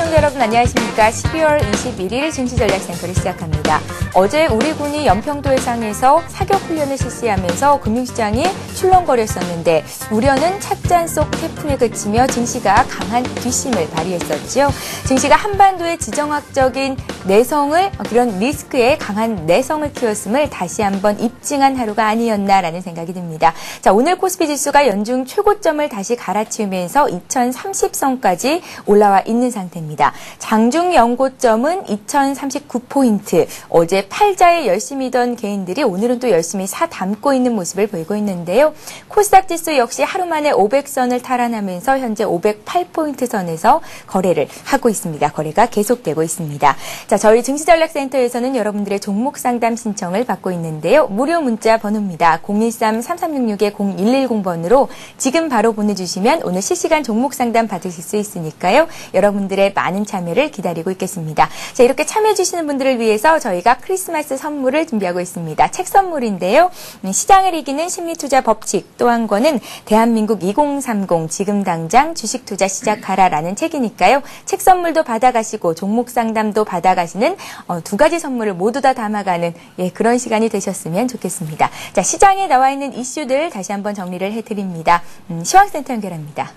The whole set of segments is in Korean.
시청자 여러분 안녕하십니까. 12월 21일 증시전략센터를 시작합니다. 어제 우리 군이 연평도 해상에서 사격훈련을 실시하면서 금융시장이 출렁거렸었는데 우려는 찻잔 속 태풍에 그치며 증시가 강한 뒷심을 발휘했었죠. 증시가 한반도의 지정학적인 내성을 그런 리스크에 강한 내성을 키웠음을 다시 한번 입증한 하루가 아니었나라는 생각이 듭니다. 자, 오늘 코스피 지수가 연중 최고점을 다시 갈아치우면서 2030선까지 올라와 있는 상태입니다. 장중 연고점은 2039포인트. 어제 팔자에 열심히던 개인들이 오늘은 또 열심히 사담고 있는 모습을 보이고 있는데요. 코스닥 지수 역시 하루 만에 500선을 탈환하면서 현재 508포인트 선에서 거래를 하고 있습니다. 거래가 계속되고 있습니다. 자, 저희 증시전략센터에서는 여러분들의 종목 상담 신청을 받고 있는데요. 무료 문자 번호입니다. 013-3366-0110번으로 지금 바로 보내주시면 오늘 실시간 종목 상담 받으실 수 있으니까요. 여러분들의 많은 참여를 기다리고 있겠습니다. 자, 이렇게 참여해 주시는 분들을 위해서 저희가 크리스마스 선물을 준비하고 있습니다. 책 선물인데요. 시장을 이기는 심리투자 법칙, 또 한 권은 대한민국 2030 지금 당장 주식투자 시작하라라는 책이니까요. 책 선물도 받아가시고 종목 상담도 받아가시는 두 가지 선물을 모두 다 담아가는 그런 시간이 되셨으면 좋겠습니다. 자, 시장에 나와 있는 이슈들 다시 한번 정리를 해드립니다. 시황센터 연결합니다.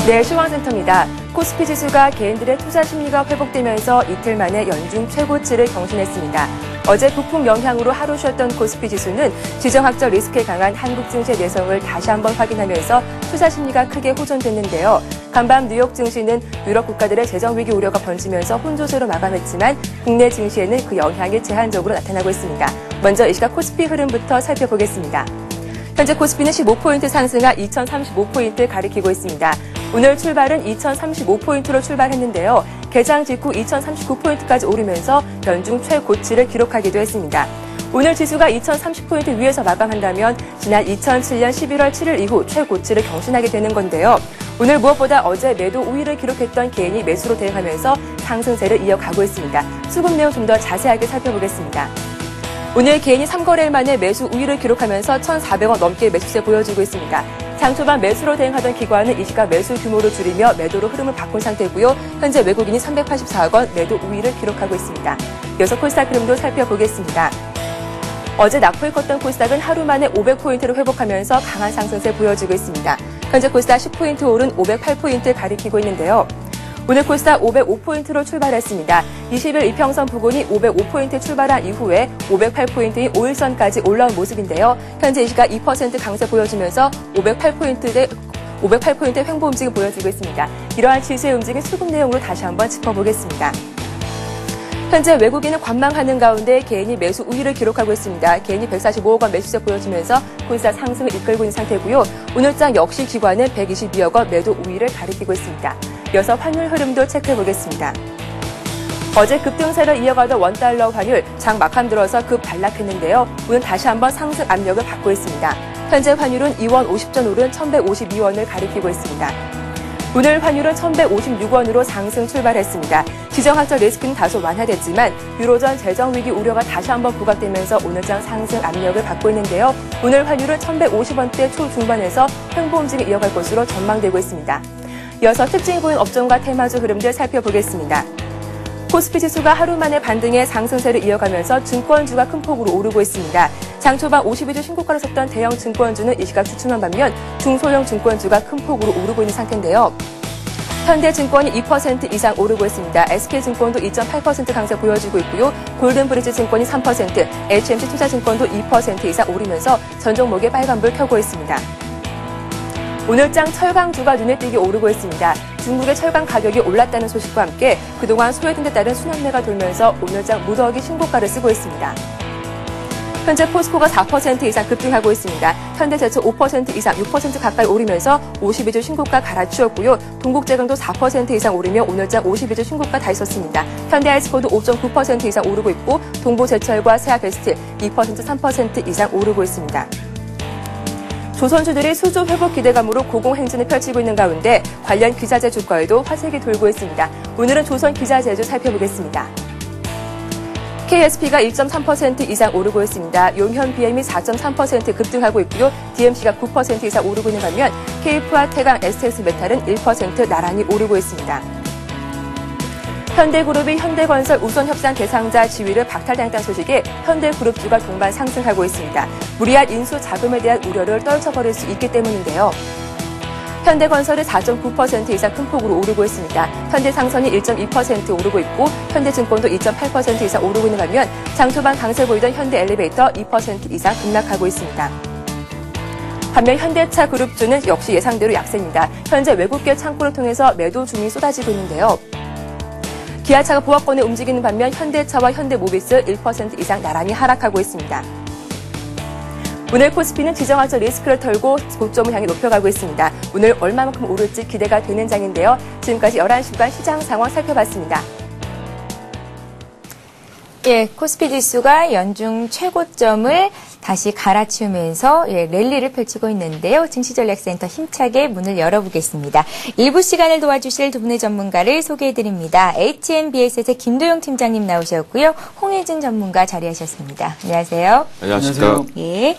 네, 시황센터입니다. 코스피 지수가 개인들의 투자 심리가 회복되면서 이틀 만에 연중 최고치를 경신했습니다. 어제 북풍 영향으로 하루 쉬었던 코스피 지수는 지정학적 리스크에 강한 한국 증시의 내성을 다시 한번 확인하면서 투자 심리가 크게 호전됐는데요. 간밤 뉴욕 증시는 유럽 국가들의 재정 위기 우려가 번지면서 혼조세로 마감했지만 국내 증시에는 그 영향이 제한적으로 나타나고 있습니다. 먼저 이 시각 코스피 흐름부터 살펴보겠습니다. 현재 코스피는 15포인트 상승하 2035포인트 가리키고 있습니다. 오늘 출발은 2035포인트로 출발했는데요. 개장 직후 2039포인트까지 오르면서 연중 최고치를 기록하기도 했습니다. 오늘 지수가 2030포인트 위에서 마감한다면 지난 2007년 11월 7일 이후 최고치를 경신하게 되는 건데요. 오늘 무엇보다 어제 매도 우위를 기록했던 개인이 매수로 대응하면서 상승세를 이어가고 있습니다. 수급 내용 좀 더 자세하게 살펴보겠습니다. 오늘 개인이 3거래일 만에 매수 우위를 기록하면서 1,400원 넘게 매수세 보여주고 있습니다. 장 초반 매수로 대응하던 기관은 이 시각 매수 규모를 줄이며 매도로 흐름을 바꾼 상태고요. 현재 외국인이 384억 원 매도 우위를 기록하고 있습니다. 이어서 코스닥 흐름도 살펴보겠습니다. 어제 낙폭이 컸던 코스닥은 하루 만에 500포인트를 회복하면서 강한 상승세 보여주고 있습니다. 현재 코스닥 10포인트 오른 508포인트 가리키고 있는데요. 오늘 코스닥 505포인트로 출발했습니다. 20일 이평선 부근이 505포인트 출발한 이후에 508포인트인 5일선까지 올라온 모습인데요. 현재 이 시각 2% 강세 보여주면서 508포인트 횡보 움직임 보여주고 있습니다. 이러한 지수의 움직임 수급 내용으로 다시 한번 짚어보겠습니다. 현재 외국인은 관망하는 가운데 개인이 매수 우위를 기록하고 있습니다. 개인이 145억 원 매수세 보여주면서 코스닥 상승을 이끌고 있는 상태고요. 오늘장 역시 기관은 122억 원 매도 우위를 가리키고 있습니다. 이어서 환율 흐름도 체크해보겠습니다. 어제 급등세를 이어가던 원달러 환율 장 막판 들어서 급 반락했는데요. 오늘 다시 한번 상승 압력을 받고 있습니다. 현재 환율은 2원 50전 오른 1,152원을 가리키고 있습니다. 오늘 환율은 1,156원으로 상승 출발했습니다. 지정학적 리스크는 다소 완화됐지만 유로전 재정 위기 우려가 다시 한번 부각되면서 오늘장 상승 압력을 받고 있는데요. 오늘 환율은 1,150원대 초중반에서 횡보 움직임을 이어갈 것으로 전망되고 있습니다. 이어서 특징구인 업종과 테마주 흐름들 살펴보겠습니다. 코스피 지수가 하루 만에 반등의 상승세를 이어가면서 증권주가 큰 폭으로 오르고 있습니다. 장 초반 52주 신고가를 섰던 대형 증권주는 이 시각 주춤한 반면 중소형 증권주가 큰 폭으로 오르고 있는 상태인데요. 현대증권이 2% 이상 오르고 있습니다. SK증권도 2.8% 강세 보여주고 있고요. 골든브리지 증권이 3%, HMC 투자증권도 2% 이상 오르면서 전 종목에 빨간불 켜고 있습니다. 오늘장 철강주가 눈에 띄게 오르고 있습니다. 중국의 철강 가격이 올랐다는 소식과 함께 그동안 소외된 데 따른 순환매가 돌면서 오늘장 무더기 신고가를 쓰고 있습니다. 현재 포스코가 4% 이상 급등하고 있습니다. 현대제철 5% 이상 6% 가까이 오르면서 52주 신고가 갈아치웠고요. 동국제강도 4% 이상 오르며 오늘장 52주 신고가 달섰습니다. 현대아이스코도 5.9% 이상 오르고 있고 동부제철과 세아베스트 2%, 3% 이상 오르고 있습니다. 조선주들이 수주 회복 기대감으로 고공행진을 펼치고 있는 가운데 관련 기자재 주가에도 화색이 돌고 있습니다. 오늘은 조선 기자재주 살펴보겠습니다. KSP가 1.3% 이상 오르고 있습니다. 용현 BM이 4.3% 급등하고 있고요. DMC가 9% 이상 오르고 있는 반면 KF와 태강, STS 메탈은 1% 나란히 오르고 있습니다. 현대그룹이 현대건설 우선 협상 대상자 지위를 박탈당했다는 소식에 현대그룹주가 동반 상승하고 있습니다. 무리한 인수 자금에 대한 우려를 떨쳐버릴 수 있기 때문인데요. 현대건설이 4.9% 이상 큰 폭으로 오르고 있습니다. 현대상선이 1.2% 오르고 있고 현대증권도 2.8% 이상 오르고 있는 반면 장초반 강세 보이던 현대엘리베이터 2% 이상 급락하고 있습니다. 반면 현대차 그룹주는 역시 예상대로 약세입니다. 현재 외국계 창구를 통해서 매도 주문이 쏟아지고 있는데요. 기아차가 보합권에 움직이는 반면 현대차와 현대모비스 1% 이상 나란히 하락하고 있습니다. 오늘 코스피는 지정학적 리스크를 털고 고점을 향해 높여가고 있습니다. 오늘 얼마만큼 오를지 기대가 되는 장인데요. 지금까지 11시간 시장 상황 살펴봤습니다. 예, 코스피 지수가 연중 최고점을 다시 갈아치우면서 랠리를 펼치고 있는데요. 증시전략센터 힘차게 문을 열어보겠습니다. 일부 시간을 도와주실 두 분의 전문가를 소개해드립니다. HNBS의 김도영 팀장님 나오셨고요. 홍혜진 전문가 자리하셨습니다. 안녕하세요. 안녕하십니까. 예.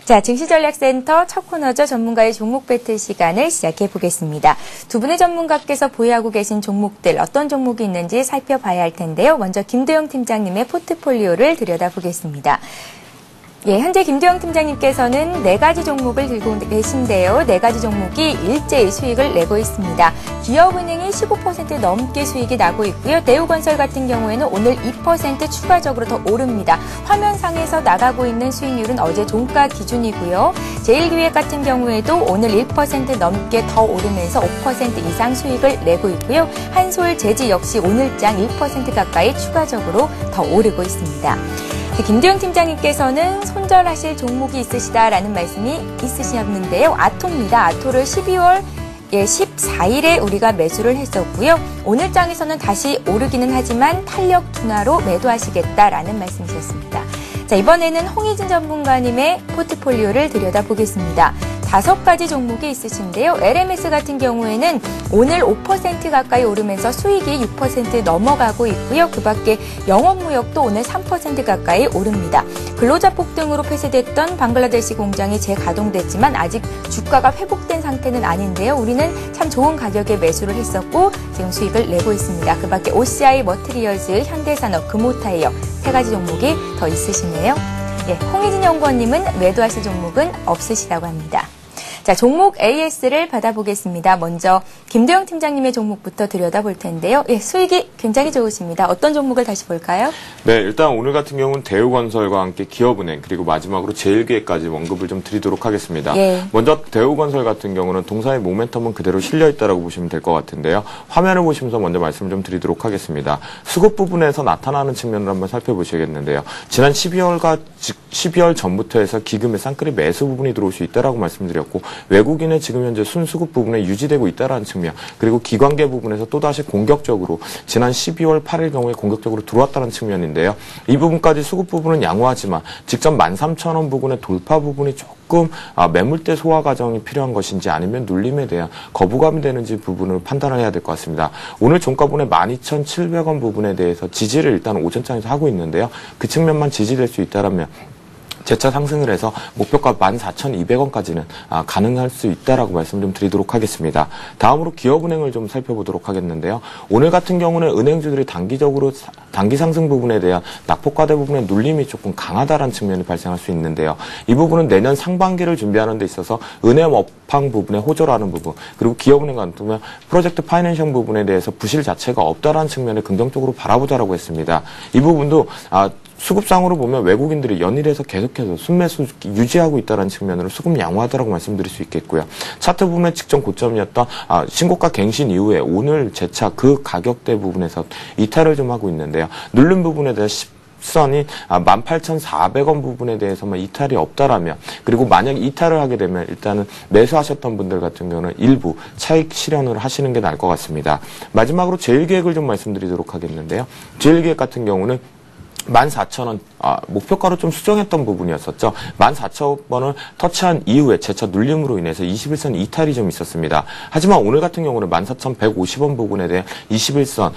자, 증시전략센터 첫 코너죠. 전문가의 종목 배틀 시간을 시작해 보겠습니다. 두 분의 전문가께서 보유하고 계신 종목들 어떤 종목이 있는지 살펴봐야 할 텐데요. 먼저 김도영 팀장님의 포트폴리오를 들여다보겠습니다. 예, 현재 김도영 팀장님께서는 4가지 종목을 들고 계신데요. 4가지 종목이 일제히 수익을 내고 있습니다. 기업은행이 15% 넘게 수익이 나고 있고요. 대우건설 같은 경우에는 오늘 2% 추가적으로 더 오릅니다. 화면상에서 나가고 있는 수익률은 어제 종가 기준이고요. 제일기획 같은 경우에도 오늘 1% 넘게 더 오르면서 5% 이상 수익을 내고 있고요. 한솔제지 역시 오늘장 1% 가까이 추가적으로 더 오르고 있습니다. 김도영 팀장님께서는 손절하실 종목이 있으시다라는 말씀이 있으셨는데요. 아토입니다. 아토를 12월 14일에 우리가 매수를 했었고요. 오늘 장에서는 다시 오르기는 하지만 탄력 둔화로 매도하시겠다라는 말씀이셨습니다. 자, 이번에는 홍희진 전문가님의 포트폴리오를 들여다보겠습니다. 5가지 종목이 있으신데요. LMS 같은 경우에는 오늘 5% 가까이 오르면서 수익이 6% 넘어가고 있고요. 그 밖에 영업무역도 오늘 3% 가까이 오릅니다. 근로자 폭등으로 폐쇄됐던 방글라데시 공장이 재가동됐지만 아직 주가가 회복된 상태는 아닌데요. 우리는 참 좋은 가격에 매수를 했었고 지금 수익을 내고 있습니다. 그 밖에 OCI 머티리얼즈, 현대산업, 금호타이어 3가지 종목이 더 있으시네요. 예, 홍희진 연구원님은 매도하실 종목은 없으시다고 합니다. 자, 종목 AS를 받아보겠습니다. 먼저 김도영 팀장님의 종목부터 들여다볼 텐데요. 예, 수익이 굉장히 좋으십니다. 어떤 종목을 다시 볼까요? 네, 일단 오늘 같은 경우는 대우건설과 함께 기업은행 그리고 마지막으로 제일기획까지 언급을 좀 드리도록 하겠습니다. 예. 먼저 대우건설 같은 경우는 동사의 모멘텀은 그대로 실려있다고 보시면 될 것 같은데요. 화면을 보시면서 먼저 말씀을 좀 드리도록 하겠습니다. 수급 부분에서 나타나는 측면을 한번 살펴보시겠는데요. 지난 12월 전부터 해서 기금의 쌍끌이 매수 부분이 들어올 수 있다라고 말씀드렸고 외국인의 지금 현재 순수급 부분에 유지되고 있다라는 측면, 그리고 기관계 부분에서 또다시 공격적으로 지난 12월 8일 경우에 공격적으로 들어왔다는 측면인데요. 이 부분까지 수급 부분은 양호하지만 직접 13,000원 부분의 돌파 부분이 조금 매물대 소화 과정이 필요한 것인지 아니면 눌림에 대한 거부감이 되는지 부분을 판단을 해야 될 것 같습니다. 오늘 종가분의 12,700원 부분에 대해서 지지를 일단 오전장에서 하고 있는데요. 그 측면만 지지될 수 있다라면 재차 상승을 해서 목표가 14,200원까지는 가능할 수 있다라고 말씀 좀 드리도록 하겠습니다. 다음으로 기업은행을 좀 살펴보도록 하겠는데요. 오늘 같은 경우는 은행주들이 단기 상승 부분에 대한 낙폭과대 부분의 눌림이 조금 강하다라는 측면이 발생할 수 있는데요. 이 부분은 내년 상반기를 준비하는 데 있어서 은행 업황 부분에 호조라는 부분, 그리고 기업은행 같은 경우는 프로젝트 파이낸셜 부분에 대해서 부실 자체가 없다라는 측면을 긍정적으로 바라보자라고 했습니다. 이 부분도 수급상으로 보면 외국인들이 연일해서 계속해서 순매수 유지하고 있다는 측면으로 수급 양호하다라고 말씀드릴 수 있겠고요. 차트 부분의 직전 고점이었던 신고가 갱신 이후에 오늘 재차 그 가격대 부분에서 이탈을 좀 하고 있는데요. 누른 부분에 대한 선이 18,400원 부분에 대해서만 이탈이 없다라면, 그리고 만약 이탈을 하게 되면 일단은 매수하셨던 분들 같은 경우는 일부 차익 실현을 하시는 게 나을 것 같습니다. 마지막으로 제일기획을 좀 말씀드리도록 하겠는데요. 제일기획 같은 경우는 14,000원, 목표가로 좀 수정했던 부분이었었죠. 14,000원을 터치한 이후에 재차 눌림으로 인해서 21선 이탈이 좀 있었습니다. 하지만 오늘 같은 경우는 14,150원 부분에 대해 21선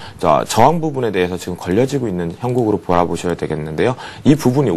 저항 부분에 대해서 지금 걸려지고 있는 형국으로 바라보셔야 되겠는데요. 이 부분이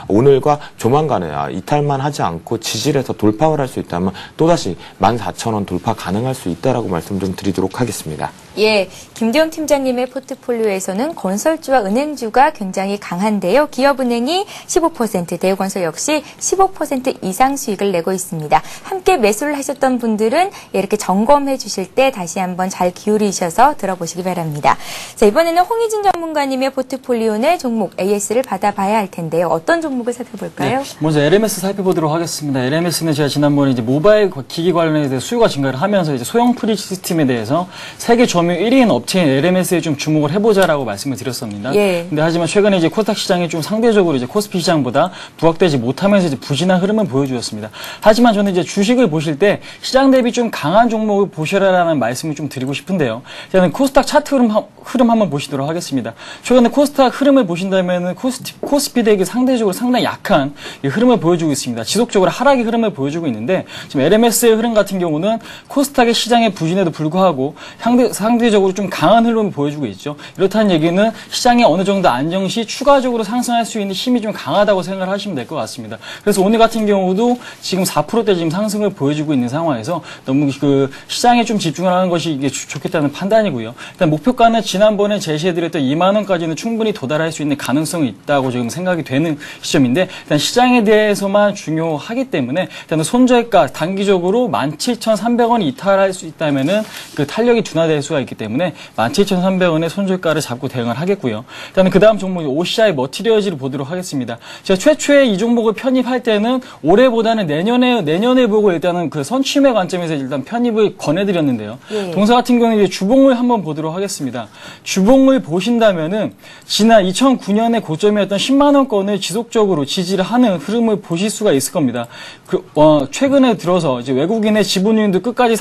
오늘과 조만간에 이탈만 하지 않고 지지해서 돌파를 할 수 있다면 또다시 14,000원 돌파 가능할 수 있다라고 말씀 좀 드리도록 하겠습니다. 예, 김대영 팀장님의 포트폴리오에서는 건설주와 은행주가 굉장히 강한데요. 기업은행이 15%, 대우건설 역시 15% 이상 수익을 내고 있습니다. 함께 매수를 하셨던 분들은 이렇게 점검해 주실 때 다시 한번 잘 기울이셔서 들어보시기 바랍니다. 자, 이번에는 홍희진 전문가님의 포트폴리오 내 종목 AS를 받아봐야 할 텐데요. 어떤 종목을 살펴볼까요? 네, 먼저 LMS 살펴보도록 하겠습니다. LMS는 제가 지난번에 이제 모바일 기기 관련해서 수요가 증가를 하면서 이제 소형 프리지 시스템에 대해서 세계 점유율 1위인 업체인 LMS에 좀 주목을 해보자라고 말씀을 드렸습니다. 예. 근데 하지만 최근에 이제 코스닥 시장이 좀 상대적으로 이제 코스피 시장보다 부각되지 못하면서 이제 부진한 흐름을 보여주었습니다. 하지만 저는 이제 주식을 보실 때 시장 대비 좀 강한 종목을 보셔라라는 말씀을 좀 드리고 싶은데요. 저는 코스닥 차트 흐름 한번 보시도록 하겠습니다. 최근에 코스닥 흐름을 보신다면은 코스피 대비 상대적으로 상당히 약한 흐름을 보여주고 있습니다. 지속적으로 하락의 흐름을 보여주고 있는데 지금 LMS의 흐름 같은 경우는 코스닥의 시장의 부진에도 불구하고 상대적으로 좀 강한 흐름을 보여주고 있죠. 이렇다는 얘기는 시장이 어느 정도 안정 시 추가적으로 상승할 수 있는 힘이 좀 강하다고 생각을 하시면 될 것 같습니다. 그래서 오늘 같은 경우도 지금 4%대 지금 상승을 보여주고 있는 상황에서 너무 그 시장에 좀 집중을 하는 것이 이게 좋겠다는 판단이고요. 일단 목표가는 지난번에 제시해드렸던 2만 원까지는 충분히 도달할 수 있는 가능성이 있다고 지금 생각이 되는 시점인데 일단 시장에 대해서만 중요하기 때문에 일단은 손절가 단기적으로 17,300원이 이탈할 수 있다면은 그 탄력이 둔화될 수가 있기 때문에 17,300원의 손절가를 잡고 대응을 하겠고요. 일단은 그 다음 종목 OCI 머티리얼즈를 보도록 하겠습니다. 제가 최초에 이 종목을 편입할 때는 올해보다는 내년에 보고 일단은 그 선취매 관점에서 일단 편입을 권해드렸는데요. 예. 동사 같은 경우는 이제 주봉을 한번 보도록 하겠습니다. 주봉을 보신다면은 지난 2009년의 고점이었던 10만 원권을 지속적으로 지지를 하는 흐름을 보실 수가 있을 겁니다. 최근에 들어서 이제 외국인의 지분율도 끝까지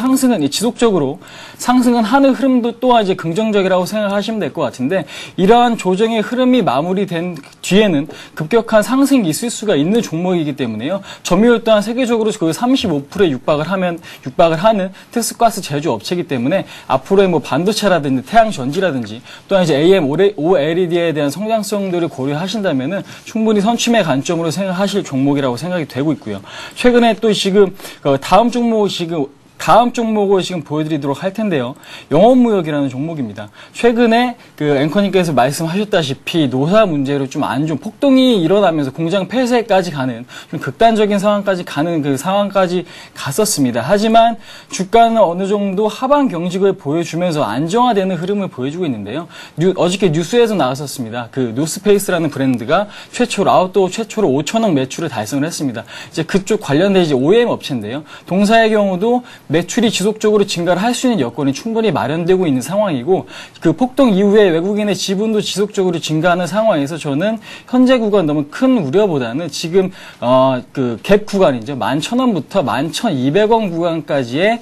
지속적으로 상승은 하는 흐름도 또한 이제 긍정적이라고 생각하시면 될 것 같은데 이러한 조정의 흐름이 마무리된 뒤에는 급격한 상승이 있을 수가 있는 종목이기 때문에요. 점유율 또한 세계적으로 그 35%에 육박을 하는 특수가스 제조 업체이기 때문에 앞으로의 뭐 반도체라든지 태양전지라든지 또한 이제 AM, OLED에 대한 성장성들을 고려하신다면은 충분히 선취매 관점으로 생각하실 종목이라고 생각이 되고 있고요. 최근에 또 지금 다음 종목을 지금 보여드리도록 할 텐데요. 영업무역이라는 종목입니다. 최근에 그 앵커님께서 말씀하셨다시피 노사 문제로 좀 안 좋은 폭동이 일어나면서 공장 폐쇄까지 가는 좀 극단적인 상황까지 가는 그 상황까지 갔었습니다. 하지만 주가는 어느 정도 하방 경직을 보여주면서 안정화되는 흐름을 보여주고 있는데요. 어저께 뉴스에서 나왔었습니다. 그 노스페이스라는 브랜드가 아웃도어 최초로 5천억 매출을 달성을 했습니다. 이제 그쪽 관련된 이제 OEM 업체인데요. 동사의 경우도 매출이 지속적으로 증가를 할 수 있는 여건이 충분히 마련되고 있는 상황이고 그 폭동 이후에 외국인의 지분도 지속적으로 증가하는 상황에서 저는 현재 구간 너무 큰 우려보다는 지금 그 갭 구간이죠. 11,000원부터 11,200원 구간까지의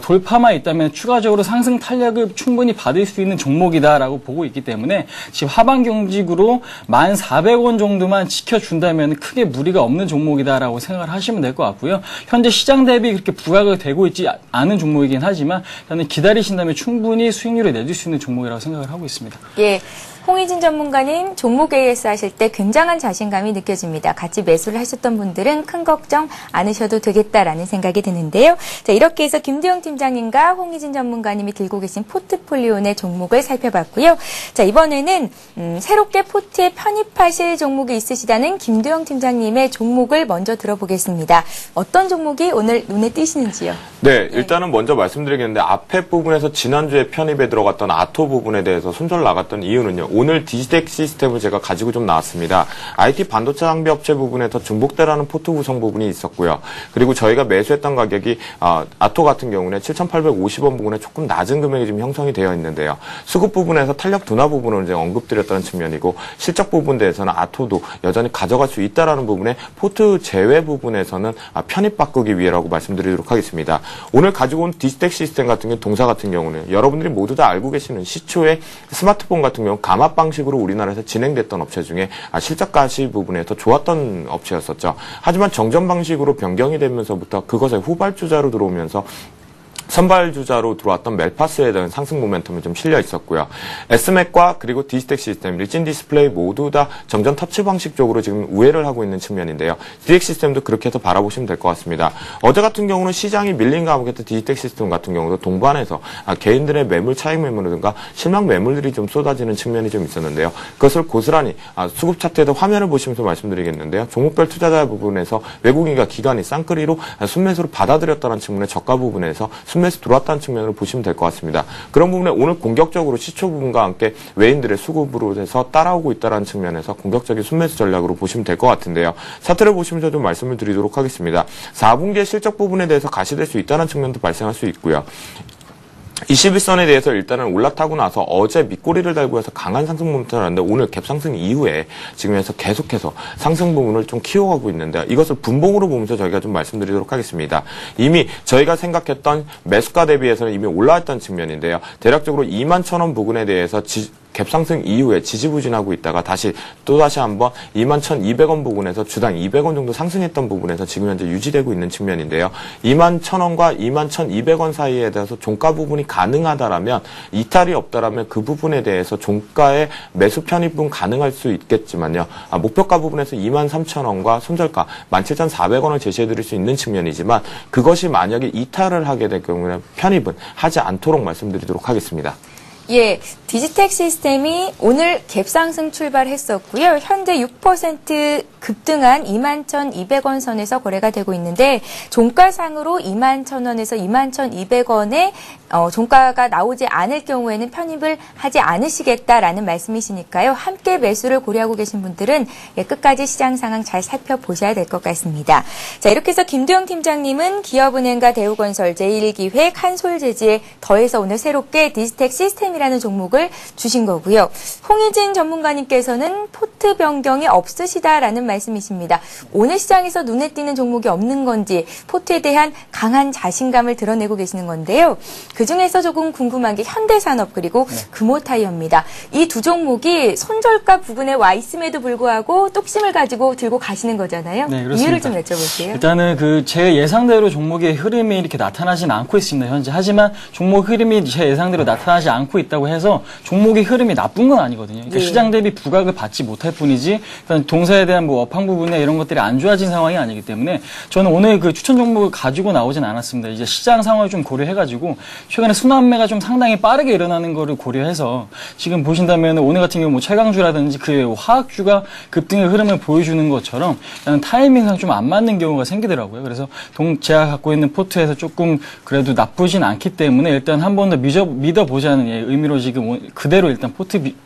돌파만 있다면 추가적으로 상승 탄력을 충분히 받을 수 있는 종목이다라고 보고 있기 때문에 지금 하방 경직으로 1,400원 정도만 지켜준다면 크게 무리가 없는 종목이다라고 생각을 하시면 될 것 같고요. 현재 시장 대비 그렇게 부각이 되고 있지 않은 종목이긴 하지만 저는 기다리신다면 충분히 수익률을 내줄 수 있는 종목이라고 생각을 하고 있습니다. 예. 홍희진 전문가님 종목 AS 하실 때 굉장한 자신감이 느껴집니다. 같이 매수를 하셨던 분들은 큰 걱정 않으셔도 되겠다라는 생각이 드는데요. 자, 이렇게 해서 김대영 팀장님과 홍희진 전문가님이 들고 계신 포트폴리오 내 종목을 살펴봤고요. 자, 이번에는 새롭게 포트에 편입하실 종목이 있으시다는 김대영 팀장님의 종목을 먼저 들어보겠습니다. 어떤 종목이 오늘 눈에 띄시는지요? 네, 일단은 먼저 말씀드리겠는데 앞에 부분에서 지난주에 편입에 들어갔던 아토 부분에 대해서 손절 나갔던 이유는요. 오늘 디지텍 시스템을 제가 가지고 좀 나왔습니다. IT 반도체 장비 업체 부분에서 중복대라는 포트 구성 부분이 있었고요. 그리고 저희가 매수했던 가격이 아토 같은 경우는 7,850원 부분에 조금 낮은 금액이 지금 형성이 되어 있는데요. 수급 부분에서 탄력 둔화 부분을 이제 언급드렸다는 측면이고 실적 부분 대해서는 아토도 여전히 가져갈 수 있다라는 부분에 포트 제외 부분에서는 편입 바꾸기 위해라고 말씀드리도록 하겠습니다. 오늘 가지고 온 디지텍 시스템 같은 경우 동사 같은 경우는 여러분들이 모두 다 알고 계시는 시초의 스마트폰 같은 경우 담합 방식으로 우리나라에서 진행됐던 업체 중에 실적 가시 부분에서 좋았던 업체였었죠. 하지만 정전 방식으로 변경이 되면서부터 그것의 후발주자로 들어오면서 선발주자로 들어왔던 멜파스에 대한 상승 모멘텀이 좀 실려 있었고요. S맥과 그리고 디지텍 시스템, 리진 디스플레이 모두 다 정전 터치 방식 쪽으로 지금 우회를 하고 있는 측면인데요. 디지텍 시스템도 그렇게 해서 바라보시면 될 것 같습니다. 어제 같은 경우는 시장이 밀린 가운데 디지텍 시스템 같은 경우도 동반해서 개인들의 매물 차익 매물이든가 실망 매물들이 좀 쏟아지는 측면이 좀 있었는데요. 그것을 고스란히 수급 차트에도 화면을 보시면서 말씀드리겠는데요. 종목별 투자자 부분에서 외국인과 기관이 쌍끌이로 순매수로 받아들였다는 측면의 저가 부분에서 순매수 들어왔다는 측면으로 보시면 될 것 같습니다. 그런 부분에 오늘 공격적으로 시초 부분과 함께 외인들의 수급으로 해서 따라오고 있다는 측면에서 공격적인 순매수 전략으로 보시면 될 것 같은데요. 차트를 보시면서 좀 말씀을 드리도록 하겠습니다. 4분기의 실적 부분에 대해서 가시될 수 있다는 측면도 발생할 수 있고요. 21선에 대해서 일단은 올라타고 나서 어제 밑꼬리를 달고 해서 강한 상승 모멘텀을 하는데 오늘 갭상승 이후에 지금에서 계속해서 상승 부분을 좀 키워가고 있는데 이것을 분봉으로 보면서 저희가 좀 말씀드리도록 하겠습니다. 이미 저희가 생각했던 매수가 대비해서는 이미 올라왔던 측면인데요. 대략적으로 21,000원 부근에 대해서 갭상승 이후에 지지부진하고 있다가 또다시 한번 21,200원 부근에서 주당 200원 정도 상승했던 부분에서 지금 현재 유지되고 있는 측면인데요. 21,000원과 21,200원 사이에 대해서 종가 부분이 가능하다라면 이탈이 없다라면 그 부분에 대해서 종가의 매수 편입은 가능할 수 있겠지만요. 목표가 부분에서 23,000원과 손절가 17,400원을 제시해드릴 수 있는 측면이지만 그것이 만약에 이탈을 하게 될 경우에는 편입은 하지 않도록 말씀드리도록 하겠습니다. 예, 디지텍 시스템이 오늘 갭상승 출발했었고요. 현재 6% 급등한 21,200원 선에서 거래가 되고 있는데 종가상으로 21,000원에서 21,200원에 종가가 나오지 않을 경우에는 편입을 하지 않으시겠다라는 말씀이시니까요. 함께 매수를 고려하고 계신 분들은 끝까지 시장 상황 잘 살펴보셔야 될 것 같습니다. 자, 이렇게 해서 김두영 팀장님은 기업은행과 대우건설, 제1기획, 한솔재지에 더해서 오늘 새롭게 디지텍 시스템이라는 종목을 주신 거고요. 홍희진 전문가님께서는 포트 변경이 없으시다라는 말씀이십니다. 오늘 시장에서 눈에 띄는 종목이 없는 건지 포트에 대한 강한 자신감을 드러내고 계시는 건데요. 그중에서 조금 궁금한 게 현대산업 그리고 금호타이어입니다. 이 두 종목이 손절가 부분에 와 있음에도 불구하고 뚝심을 가지고 들고 가시는 거잖아요. 네, 그렇습니다. 이유를 좀 여쭤볼게요. 일단은 제 예상대로 종목의 흐름이 이렇게 나타나진 않고 있습니다, 현재. 하지만 종목 흐름이 제 예상대로 나타나지 않고 있다고 해서 종목의 흐름이 나쁜 건 아니거든요. 그러니까 시장 대비 부각을 받지 못할 뿐이지 일단 동사에 대한 업황 부분에 이런 것들이 안 좋아진 상황이 아니기 때문에 저는 오늘 추천 종목을 가지고 나오진 않았습니다. 이제 시장 상황을 좀 고려해가지고 최근에 순환매가 좀 상당히 빠르게 일어나는 거를 고려해서 지금 보신다면 오늘 같은 경우 최강주라든지 그 화학주가 급등의 흐름을 보여주는 것처럼 타이밍상 좀 안 맞는 경우가 생기더라고요. 그래서 제가 갖고 있는 포트에서 조금 그래도 나쁘진 않기 때문에 일단 한 번 더 믿어보자는 의미로 지금 그대로 일단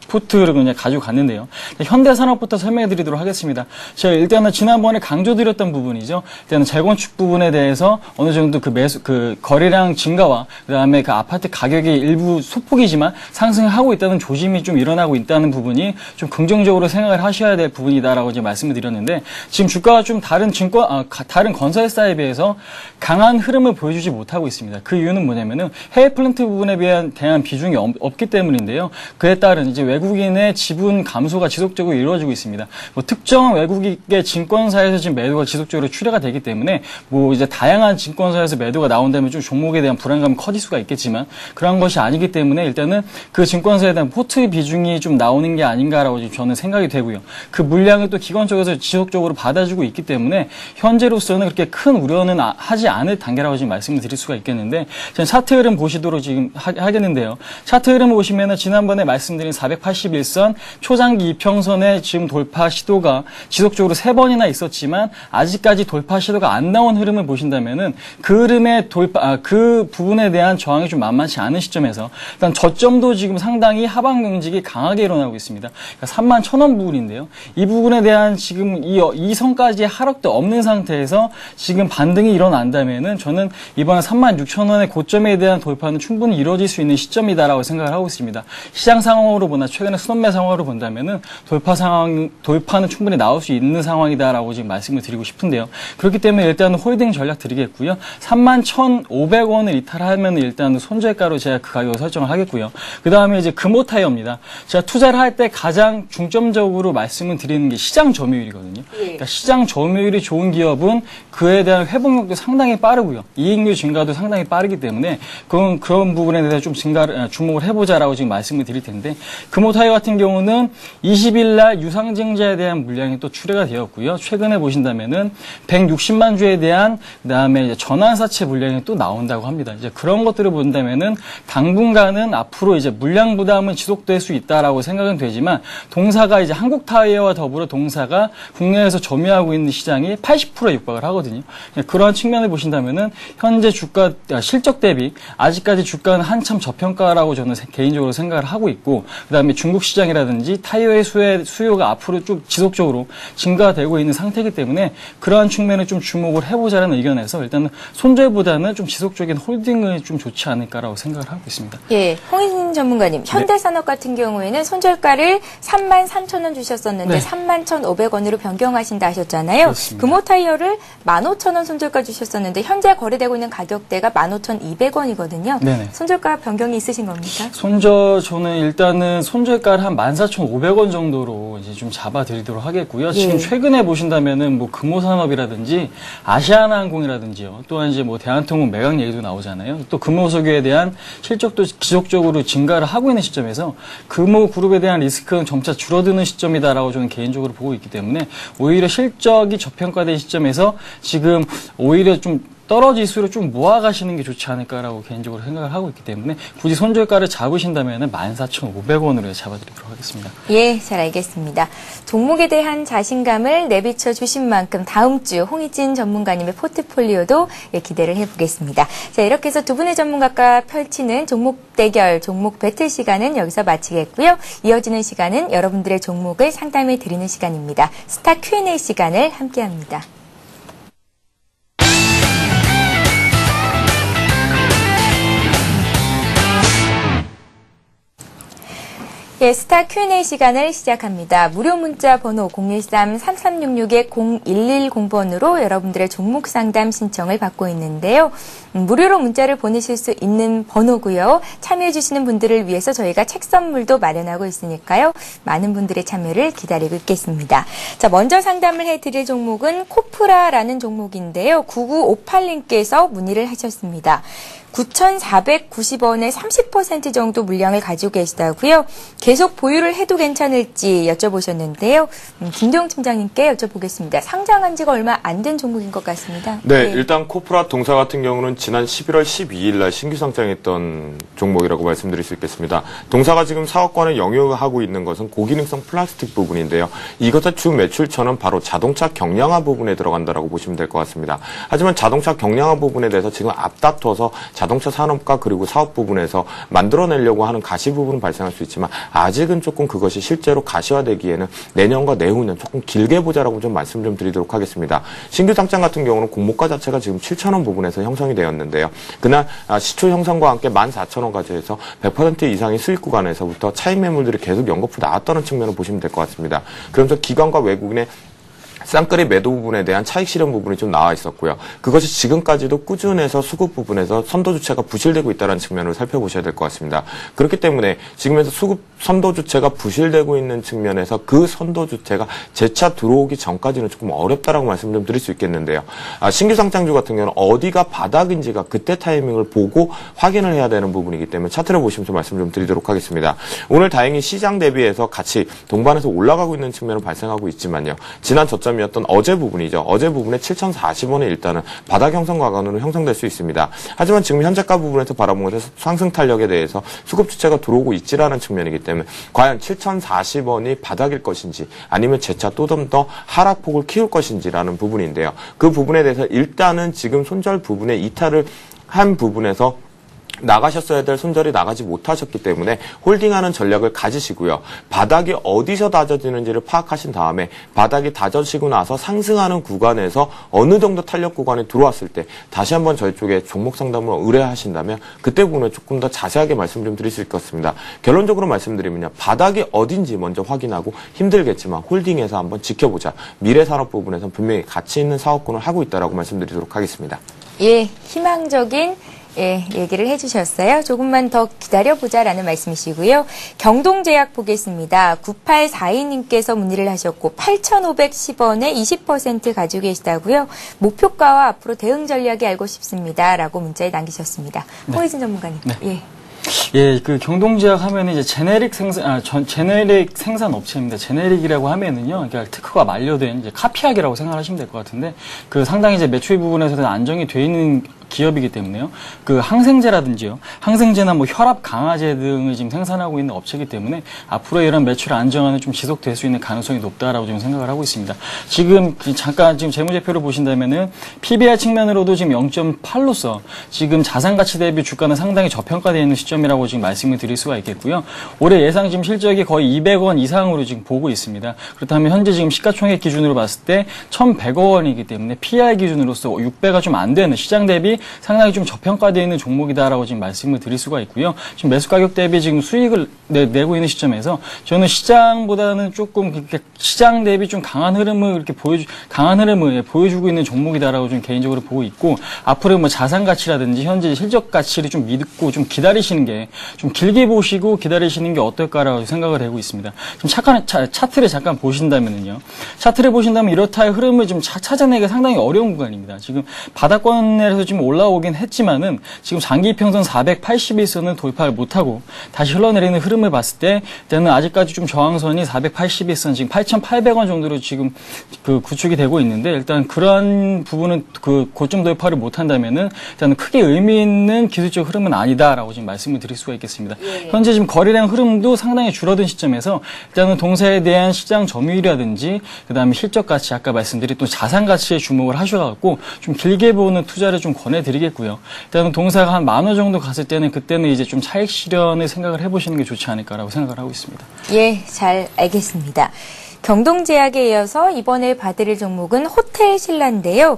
포트를 그냥 가지고 갔는데요. 현대산업부터 설명해 드리도록 하겠습니다. 제가 일단은 지난번에 강조드렸던 부분이죠. 일단은 재건축 부분에 대해서 어느 정도 거래량 증가와 그다음에 그 아파트 가격이 일부 소폭이지만 상승하고 있다는 조짐이 좀 일어나고 있다는 부분이 좀 긍정적으로 생각을 하셔야 될 부분이다라고 이제 말씀을 드렸는데 지금 주가가 좀 다른 건설사에 비해서 강한 흐름을 보여주지 못하고 있습니다. 그 이유는 뭐냐면은 해외 플랜트 부분에 대한 비중이 없기 때문인데요. 그에 따른 이제 외국인의 지분 감소가 지속적으로 이루어지고 있습니다. 특정 외국인의 증권사에서 지금 매도가 지속적으로 출회가 되기 때문에 이제 다양한 증권사에서 매도가 나온다면 좀 종목에 대한 불안감이 커질 수가 있겠지만 그런 것이 아니기 때문에 일단은 그 증권사에 대한 포트 비중이 좀 나오는 게 아닌가라고 지금 저는 생각이 되고요. 그 물량을 또 기관 쪽에서 지속적으로 받아주고 있기 때문에 현재로서는 그렇게 큰 우려는 하지 않을 단계라고 지금 말씀을 드릴 수가 있겠는데 차트 흐름 보시도록 지금 하겠는데요. 차트 흐름을 보시면은 지난번에 말씀드린 481선 초장기 이평선의 지금 돌파 시도가 지속적으로 3번이나 있었지만 아직까지 돌파 시도가 안 나온 흐름을 보신다면은 그 흐름의 그 부분에 대한 저항이 좀 만만치 않은 시점에서 일단 저점도 지금 상당히 하방 경직이 강하게 일어나고 있습니다. 그러니까 31,000원 부분인데요. 이 부분에 대한 지금 이 선까지 하락도 없는 상태에서 지금 반등이 일어난다면은 저는 이번에 36,000원의 고점에 대한 돌파는 충분히 이루어질 수 있는 시점이다라고 생각을 하고 있습니다. 시장 상황으로 보나 최근에 순환매 상황으로 본다면은 돌파는 충분히 나올 수 있는 상황이다라고 지금 말씀을 드리고 싶은데요. 그렇기 때문에 일단은 홀딩 전략 드리겠고요. 31,150원을 이탈하면 일단은 손절가로 제가 그 가격을 설정을 하겠고요. 그 다음에 이제 금호 타이어입니다. 제가 투자를 할 때 가장 중점적으로 말씀을 드리는 게 시장 점유율이거든요. 그러니까 시장 점유율이 좋은 기업은 그에 대한 회복력도 상당히 빠르고요. 이익률 증가도 상당히 빠르기 때문에 그런 부분에 대해서 좀 주목을 해보자라고 지금 말씀을 드릴 텐데, 금호타이어 같은 경우는 20일 날 유상증자에 대한 물량이 또 출회가 되었고요. 최근에 보신다면은 160만 주에 대한 그다음에 이제 전환사채 물량이 또 나온다고 합니다. 이제 그런 것들을 본다면은 당분간은 앞으로 이제 물량 부담은 지속될 수 있다라고 생각은 되지만, 동사가 이제 한국타이어와 더불어 동사가 국내에서 점유하고 있는 시장이 80%에 육박을 하거든요. 그러한 측면을 보신다면은 현재 주가 실적 대비 아직까지 주가는 한참 저평가라고 저는 개인적으로 생각을 하고 있고, 그다음에 중국 시장이라든지 타이어의 수요가 앞으로 쭉 지속적으로 증가되고 있는 상태이기 때문에 그러한 측면을 좀 주목을 해보자는 의견에서 일단은 손절보다는 좀 지속적인 홀딩을 좀 좋지 않을까라고 생각을 하고 있습니다. 예, 홍인진 전문가님, 현대산업 같은 경우에는 손절가를 33,000원 주셨었는데 31,500원으로 변경하신다 하셨잖아요. 그렇습니다. 금호타이어를 15,000원 손절가 주셨었는데 현재 거래되고 있는 가격대가 15,200원이거든요. 네네. 손절가 변경이 있으신 겁니까? 저는 일단은 손절가를 한 14,500원 정도로 이제 좀 잡아드리도록 하겠고요. 지금 최근에 보신다면은 뭐 금호산업이라든지 아시아나항공이라든지요. 또한 이제 뭐 대한통운 매각 얘기도 나오잖아요. 또 금호석유에 대한 실적도 지속적으로 증가를 하고 있는 시점에서 금호그룹에 대한 리스크는 점차 줄어드는 시점이다라고 저는 개인적으로 보고 있기 때문에 오히려 실적이 저평가된 시점에서 지금 오히려 좀 떨어질수록 좀 모아가시는 게 좋지 않을까라고 개인적으로 생각을 하고 있기 때문에 굳이 손절가를 잡으신다면 14,500원으로 잡아드리도록 하겠습니다. 예, 잘 알겠습니다. 종목에 대한 자신감을 내비쳐 주신 만큼 다음 주 홍희진 전문가님의 포트폴리오도 기대를 해보겠습니다. 자, 이렇게 해서 두 분의 전문가가 펼치는 종목 대결, 종목 배틀 시간은 여기서 마치겠고요. 이어지는 시간은 여러분들의 종목을 상담해 드리는 시간입니다. 스타 Q&A 시간을 함께합니다. 예, 스타 Q&A 시간을 시작합니다. 무료 문자 번호 013-3366-0110번으로 여러분들의 종목 상담 신청을 받고 있는데요. 무료로 문자를 보내실 수 있는 번호고요. 참여해주시는 분들을 위해서 저희가 책 선물도 마련하고 있으니까요. 많은 분들의 참여를 기다리고 있겠습니다. 자, 먼저 상담을 해드릴 종목은 코프라라는 종목인데요. 9958님께서 문의를 하셨습니다. 9,490원에 30% 정도 물량을 가지고 계시다고요. 계속 보유를 해도 괜찮을지 여쭤보셨는데요. 김도영 팀장님께 여쭤보겠습니다. 상장한 지가 얼마 안 된 종목인 것 같습니다. 네, 일단 코프라 동사 같은 경우는 지난 11월 12일 날 신규 상장했던 종목이라고 말씀드릴 수 있겠습니다. 동사가 지금 사업권을 영유하고 있는 것은 고기능성 플라스틱 부분인데요. 이것의 주 매출처는 바로 자동차 경량화 부분에 들어간다라고 보시면 될 것 같습니다. 하지만 자동차 경량화 부분에 대해서 지금 앞다퉈서 자동차 산업과 그리고 사업 부분에서 만들어내려고 하는 가시 부분은 발생할 수 있지만 아직은 조금 그것이 실제로 가시화되기에는 내년과 내후년 조금 길게 보자라고 좀 말씀 좀 드리도록 하겠습니다. 신규 상장 같은 경우는 공모가 자체가 지금 7,000원 부분에서 형성이 되었는데요. 그날 시초 형성과 함께 14,000원까지 해서 100% 이상의 수익 구간에서부터 차익 매물들이 계속 연거푸 나왔다는 측면을 보시면 될 것 같습니다. 그러면서 기관과 외국인의 쌍끌이 매도 부분에 대한 차익 실현 부분이 좀 나와 있었고요. 그것이 지금까지도 꾸준해서 수급 부분에서 선도 주체가 부실되고 있다는 측면을 살펴보셔야 될 것 같습니다. 그렇기 때문에 지금에서 수급 선도 주체가 부실되고 있는 측면에서 그 선도 주체가 재차 들어오기 전까지는 조금 어렵다라고 말씀 좀 드릴 수 있겠는데요. 신규 상장주 같은 경우는 어디가 바닥인지가 그때 타이밍을 보고 확인을 해야 되는 부분이기 때문에 차트를 보시면서 말씀 좀 드리도록 하겠습니다. 오늘 다행히 시장 대비해서 같이 동반해서 올라가고 있는 측면은 발생하고 있지만요. 지난 저점이었던 어제 부분이죠. 어제 부분에 7,040원에 일단은 바닥 형성 과간으로 형성될 수 있습니다. 하지만 지금 현재가 부분에서 바라본 것에서 상승 탄력에 대해서 수급 주체가 들어오고 있지라는 측면이기 때문에 과연 7,040원이 바닥일 것인지 아니면 재차 또 좀 더 하락폭을 키울 것인지라는 부분인데요. 그 부분에 대해서 일단은 지금 손절 부분에 이탈을 한 부분에서 나가셨어야 될 손절이 나가지 못하셨기 때문에 홀딩하는 전략을 가지시고요. 바닥이 어디서 다져지는지를 파악하신 다음에 바닥이 다져지고 나서 상승하는 구간에서 어느 정도 탄력 구간에 들어왔을 때 다시 한번 저희 쪽에 종목 상담을 의뢰하신다면 그때 부분에 조금 더 자세하게 말씀 좀 드릴 수 있겠습니다. 결론적으로 말씀드리면요. 바닥이 어딘지 먼저 확인하고 힘들겠지만 홀딩해서 한번 지켜보자. 미래산업 부분에서 분명히 가치 있는 사업군을 하고 있다라고 말씀드리도록 하겠습니다. 예, 희망적인 얘기를 해주셨어요. 조금만 더 기다려보자라는 말씀이시고요. 경동제약 보겠습니다. 9842님께서 문의를 하셨고 8,510원에 20% 가지고 계시다고요. 목표가와 앞으로 대응 전략이 알고 싶습니다. 라고 문자에 남기셨습니다. 홍혜진 전문가님. 네. 예. 예, 그 경동제약 하면은 이제 제네릭 생산 업체입니다. 제네릭이라고 하면은요, 그러니까 특허가 만료된 이제 카피약이라고 생각하시면 될 것 같은데, 그 상당히 이제 매출 부분에서는 안정이 돼 있는 기업이기 때문에요. 그 항생제라든지요. 항생제나 뭐 혈압 강화제 등을 지금 생산하고 있는 업체이기 때문에 앞으로 이런 매출 안정화는 좀 지속될 수 있는 가능성이 높다라고 지금 생각을 하고 있습니다. 지금 잠깐 지금 재무제표를 보신다면은 PBR 측면으로도 지금 0.8로서 지금 자산 가치 대비 주가는 상당히 저평가되어 있는 시점이라고 지금 말씀을 드릴 수가 있겠고요. 올해 예상 지금 실적이 거의 200원 이상으로 지금 보고 있습니다. 그렇다면 현재 지금 시가총액 기준으로 봤을 때 1,100억 원이기 때문에 PR 기준으로서 6배가 좀 안 되는 시장 대비 상당히 좀 저평가되어 있는 종목이다라고 지금 말씀을 드릴 수가 있고요. 지금 매수 가격 대비 지금 수익을 내고 있는 시점에서 저는 시장보다는 조금 그렇게 시장 대비 좀 강한 흐름을 이렇게 보여주고 있는 종목이다라고 좀 개인적으로 보고 있고 앞으로 뭐 자산 가치라든지 현재 실적 가치를 좀 믿고 좀 기다리시는 게 좀 길게 보시고 기다리시는 게 어떨까라고 생각을 하고 있습니다. 좀 차트를 잠깐 보신다면은요. 차트를 보신다면 이렇다의 흐름을 좀 찾아내기가 상당히 어려운 구간입니다. 지금 바닥권에서 지금 올라오긴 했지만은 지금 장기 이평선 480일선을 돌파를 못하고 다시 흘러내리는 흐름을 봤을 때 일단은 아직까지 좀 저항선이 480일선 지금 8,800원 정도로 지금 그 구축이 되고 있는데 일단 그러한 부분은 그 고점 돌파를 못한다면은 일단은 크게 의미 있는 기술적 흐름은 아니다라고 지금 말씀을 드릴 수가 있겠습니다. 예. 현재 지금 거래량 흐름도 상당히 줄어든 시점에서 일단은 동사에 대한 시장 점유율이라든지 그다음에 실적 가치 아까 말씀드린 또 자산 가치에 주목을 하셔갖고 좀 길게 보는 투자를 좀 권해드리겠고요. 일단은 동사가 한 10,000원 정도 갔을 때는 그때는 이제 좀 차익 실현을 생각을 해보시는 게 좋지 않을까라고 생각을 하고 있습니다. 예, 잘 알겠습니다. 경동제약에 이어서 이번에 봐드릴 종목은 호텔신라인데요.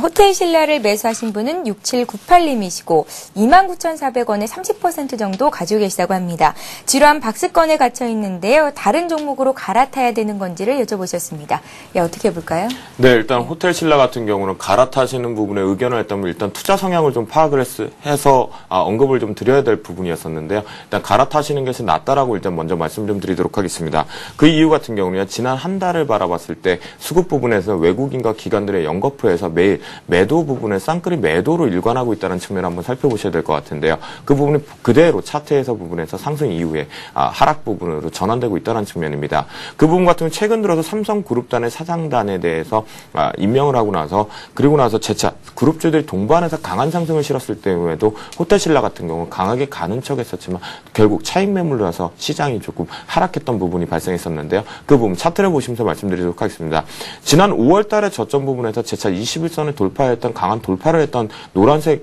호텔신라를 매수하신 분은 6798님이시고 29,400원에 30% 정도 가지고 계시다고 합니다. 지루한 박스권에 갇혀 있는데요. 다른 종목으로 갈아타야 되는 건지를 여쭤보셨습니다. 예, 어떻게 해볼까요? 네, 일단 호텔신라 같은 경우는 갈아타시는 부분에 의견을 했다면 일단 투자 성향을 좀 파악을 해서 언급을 좀 드려야 될 부분이었었는데요. 일단 갈아타시는 것이 낫다라고 일단 먼저 말씀 좀 드리도록 하겠습니다. 그 이유 같은 경우는 지난 한 달을 바라봤을 때 수급 부분에서 외국인과 기관들의 연거푸에서 매일 매도 부분에 쌍끌이 매도로 일관하고 있다는 측면을 한번 살펴보셔야 될 것 같은데요. 그 부분이 그대로 차트에서 부분에서 상승 이후에 하락 부분으로 전환되고 있다는 측면입니다. 그 부분 같은 경우 최근 들어서 삼성그룹단의 사장단에 대해서 임명을 하고 나서 그리고 나서 재차 그룹주들이 동반해서 강한 상승을 실었을 때에도 호텔신라 같은 경우 강하게 가는 척했었지만 결국 차익 매물로서 시장이 조금 하락했던 부분이 발생했었는데요. 그 부분 차트를 보시면서 말씀드리도록 하겠습니다. 지난 5월 달에 저점 부분에서 재차 21선을 돌파했던 강한 돌파를 했던 노란색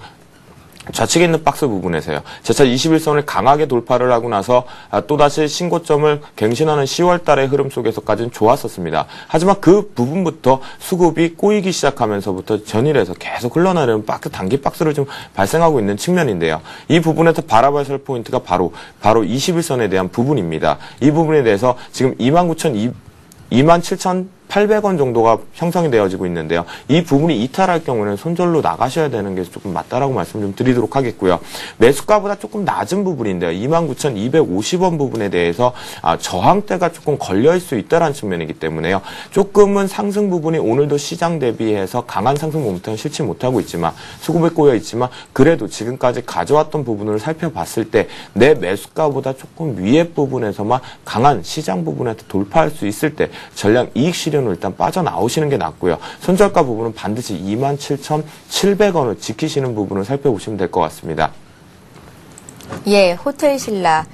좌측에 있는 박스 부분에서요. 재차 21선을 강하게 돌파를 하고 나서 또다시 신고점을 갱신하는 10월 달의 흐름 속에서까지는 좋았었습니다. 하지만 그 부분부터 수급이 꼬이기 시작하면서부터 전일에서 계속 흘러나오는 단기 박스를 좀 발생하고 있는 측면인데요. 이 부분에서 바라봐야 할 포인트가 바로 21선에 대한 부분입니다. 이 부분에 대해서 지금 27,800원 정도가 형성이 되어지고 있는데요. 이 부분이 이탈할 경우는 손절로 나가셔야 되는 게 조금 맞다라고 말씀 좀 드리도록 하겠고요. 매수가보다 조금 낮은 부분인데요. 29,250원 부분에 대해서 저항대가 조금 걸려있을 수 있다는 측면이기 때문에요. 조금은 상승 부분이 오늘도 시장 대비해서 강한 상승 모멘텀을 실지 못하고 있지만 수급에 꼬여 있지만 그래도 지금까지 가져왔던 부분을 살펴봤을 때 내 매수가보다 조금 위에 부분에서만 강한 시장 부분에서 돌파할 수 있을 때 전량 이익 실현으로 일단 빠져나오시는 게 낫고요. 손절가 부분은 반드시 27,700원을 지키시는 부분을 살펴보시면 될 것 같습니다. 예, 호텔신라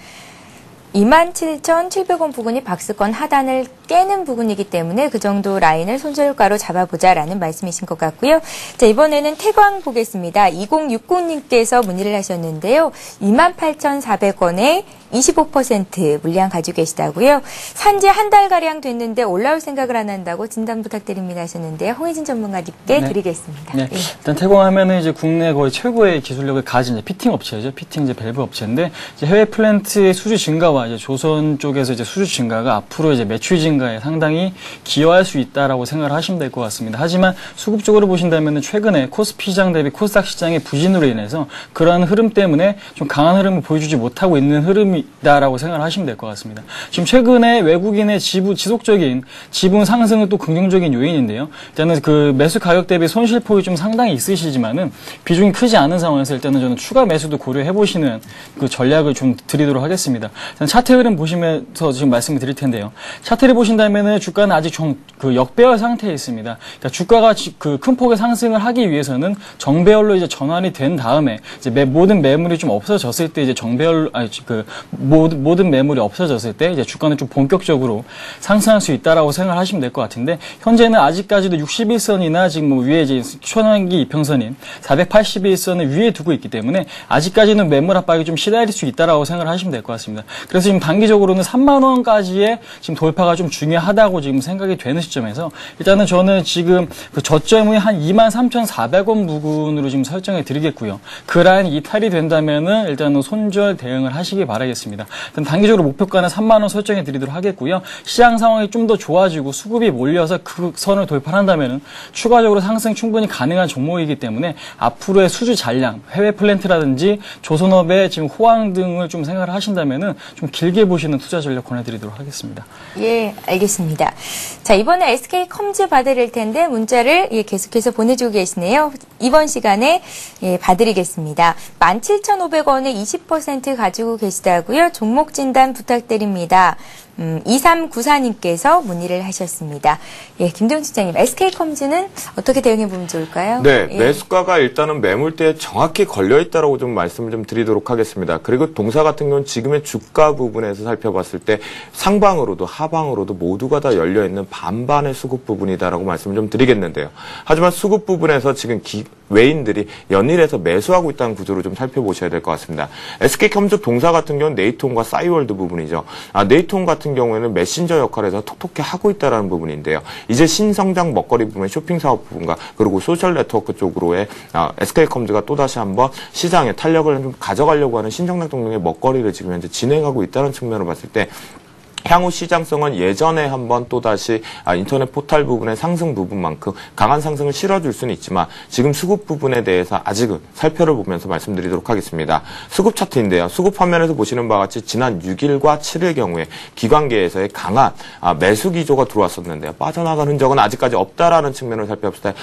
27,700원 부근이 박스권 하단을 깨는 부분이기 때문에 그 정도 라인을 손절가로 잡아보자라는 말씀이신 것 같고요. 자, 이번에는 태광 보겠습니다. 2060님께서 문의를 하셨는데요. 28,400원에 25% 물량 가지고 계시다고요. 산지 한 달가량 됐는데 올라올 생각을 안 한다고 진단 부탁드립니다 하셨는데요. 홍희진 전문가님께 네. 드리겠습니다. 네. 예. 일단 태광하면은 이제 국내 거의 최고의 기술력을 가진 이제 피팅 업체죠. 피팅 이제 밸브 업체인데 이제 해외 플랜트의 수주 증가와 이제 조선 쪽에서 이제 수주 증가가 앞으로 이제 매출 증가에 상당히 기여할 수 있다라고 생각을 하시면 될 것 같습니다. 하지만 수급적으로 보신다면은 최근에 코스피 시장 대비 코스닥 시장의 부진으로 인해서 그러한 흐름 때문에 좀 강한 흐름을 보여주지 못하고 있는 흐름이다라고 생각을 하시면 될 것 같습니다. 지금 최근에 외국인의 지속적인 지분 상승은 또 긍정적인 요인인데요. 일단은 그 매수 가격 대비 손실폭이 좀 상당히 있으시지만은 비중이 크지 않은 상황에서 일단은 저는 추가 매수도 고려해 보시는 그 전략을 좀 드리도록 하겠습니다. 차트 흐름 보시면서 지금 말씀을 드릴 텐데요. 차트를 보신다면은 주가는 아직 그 역배열 상태에 있습니다. 그러니까 주가가 그 큰 폭의 상승을 하기 위해서는 정배열로 이제 전환이 된 다음에 이제 모든 매물이 좀 없어졌을 때 이제 모든 매물이 없어졌을 때 이제 주가는 좀 본격적으로 상승할 수 있다라고 생각을 하시면 될 것 같은데 현재는 아직까지도 61선이나 지금 뭐 위에 이제 초단기 이평선인 481선을 위에 두고 있기 때문에 아직까지는 매물 압박이 좀 시달릴 수 있다라고 생각을 하시면 될 것 같습니다. 그래서 지금 단기적으로는 3만 원까지의 지금 돌파가 좀 중요하다고 지금 생각이 되는 시점에서 일단은 저는 지금 그 저점이 한 23,400원 부근으로 지금 설정해 드리겠고요. 그 라인 이탈이 된다면은 일단은 손절 대응을 하시기 바라겠습니다. 일단 단기적으로 목표가는 3만 원 설정해 드리도록 하겠고요. 시장 상황이 좀 더 좋아지고 수급이 몰려서 그 선을 돌파한다면은 추가적으로 상승 충분히 가능한 종목이기 때문에 앞으로의 수주 잔량, 해외 플랜트라든지 조선업의 지금 호황 등을 좀 생각을 하신다면은 좀 길게 보시는 투자 전략 권해드리도록 하겠습니다. 예, 알겠습니다. 자, 이번에 SK컴즈 봐드릴 텐데 문자를 계속해서 보내주고 계시네요. 이번 시간에 봐드리겠습니다. 17,500원에 20% 가지고 계시다고요. 종목 진단 부탁드립니다. 2394님께서 문의를 하셨습니다. 예, 김동훈 실장님, SK컴즈는 어떻게 대응해보면 좋을까요? 네, 예. 매수가가 일단은 매물대에 정확히 걸려있다라고 좀 말씀을 좀 드리도록 하겠습니다. 그리고 동사 같은 경우는 지금의 주가 부분에서 살펴봤을 때 상방으로도 하방으로도 모두가 다 열려있는 반반의 수급 부분이다라고 말씀을 좀 드리겠는데요. 하지만 수급 부분에서 지금 외인들이 연일해서 매수하고 있다는 구조를 좀 살펴보셔야 될 것 같습니다. SK컴즈 동사 같은 경우는 네이트홈과 싸이월드 부분이죠. 네이트홈 같은 경우에는 메신저 역할에서 톡톡히 하고 있다는 부분인데요. 이제 신성장 먹거리 부분, 쇼핑 사업 부분과 그리고 소셜 네트워크 쪽으로의 SK컴즈가 또다시 한번 시장에 탄력을 좀 가져가려고 하는 신성장 동력의 먹거리를 지금 현재 진행하고 있다는 측면을 봤을 때 향후 시장성은 예전에 한번 또다시 인터넷 포탈 부분의 상승 부분만큼 강한 상승을 실어줄 수는 있지만 지금 수급 부분에 대해서 아직은 살펴를 보면서 말씀드리도록 하겠습니다. 수급 차트인데요. 수급 화면에서 보시는 바와 같이 지난 6일과 7일 경우에 기관계에서의 강한 매수 기조가 들어왔었는데요. 빠져나간 흔적은 아직까지 없다라는 측면을 살펴봤을 때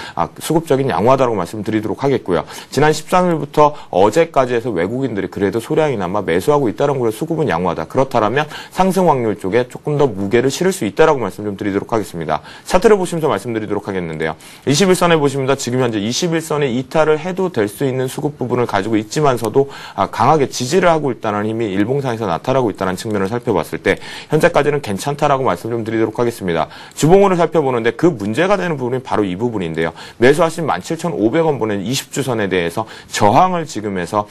수급적인 양호하다고 말씀드리도록 하겠고요. 지난 13일부터 어제까지 해서 외국인들이 그래도 소량이나마 매수하고 있다는 것으로 수급은 양호하다. 그렇다면 상승 확률 쪽 조금 더 무게를 실을 수 있다라고 말씀 좀 드리도록 하겠습니다. 차트를 보시면서 말씀드리도록 하겠는데요. 21선에 보시면 지금 현재 21선에 이탈을 해도 될 수 있는 수급 부분을 가지고 있지만서도 강하게 지지를 하고 있다는 힘이 일봉상에서 나타나고 있다는 측면을 살펴봤을 때 현재까지는 괜찮다라고 말씀 좀 드리도록 하겠습니다. 주봉으로 살펴보는데 그 문제가 되는 부분이 바로 이 부분인데요. 매수하신 17,500원 보낸 20주선에 대해서 저항을 지금 해서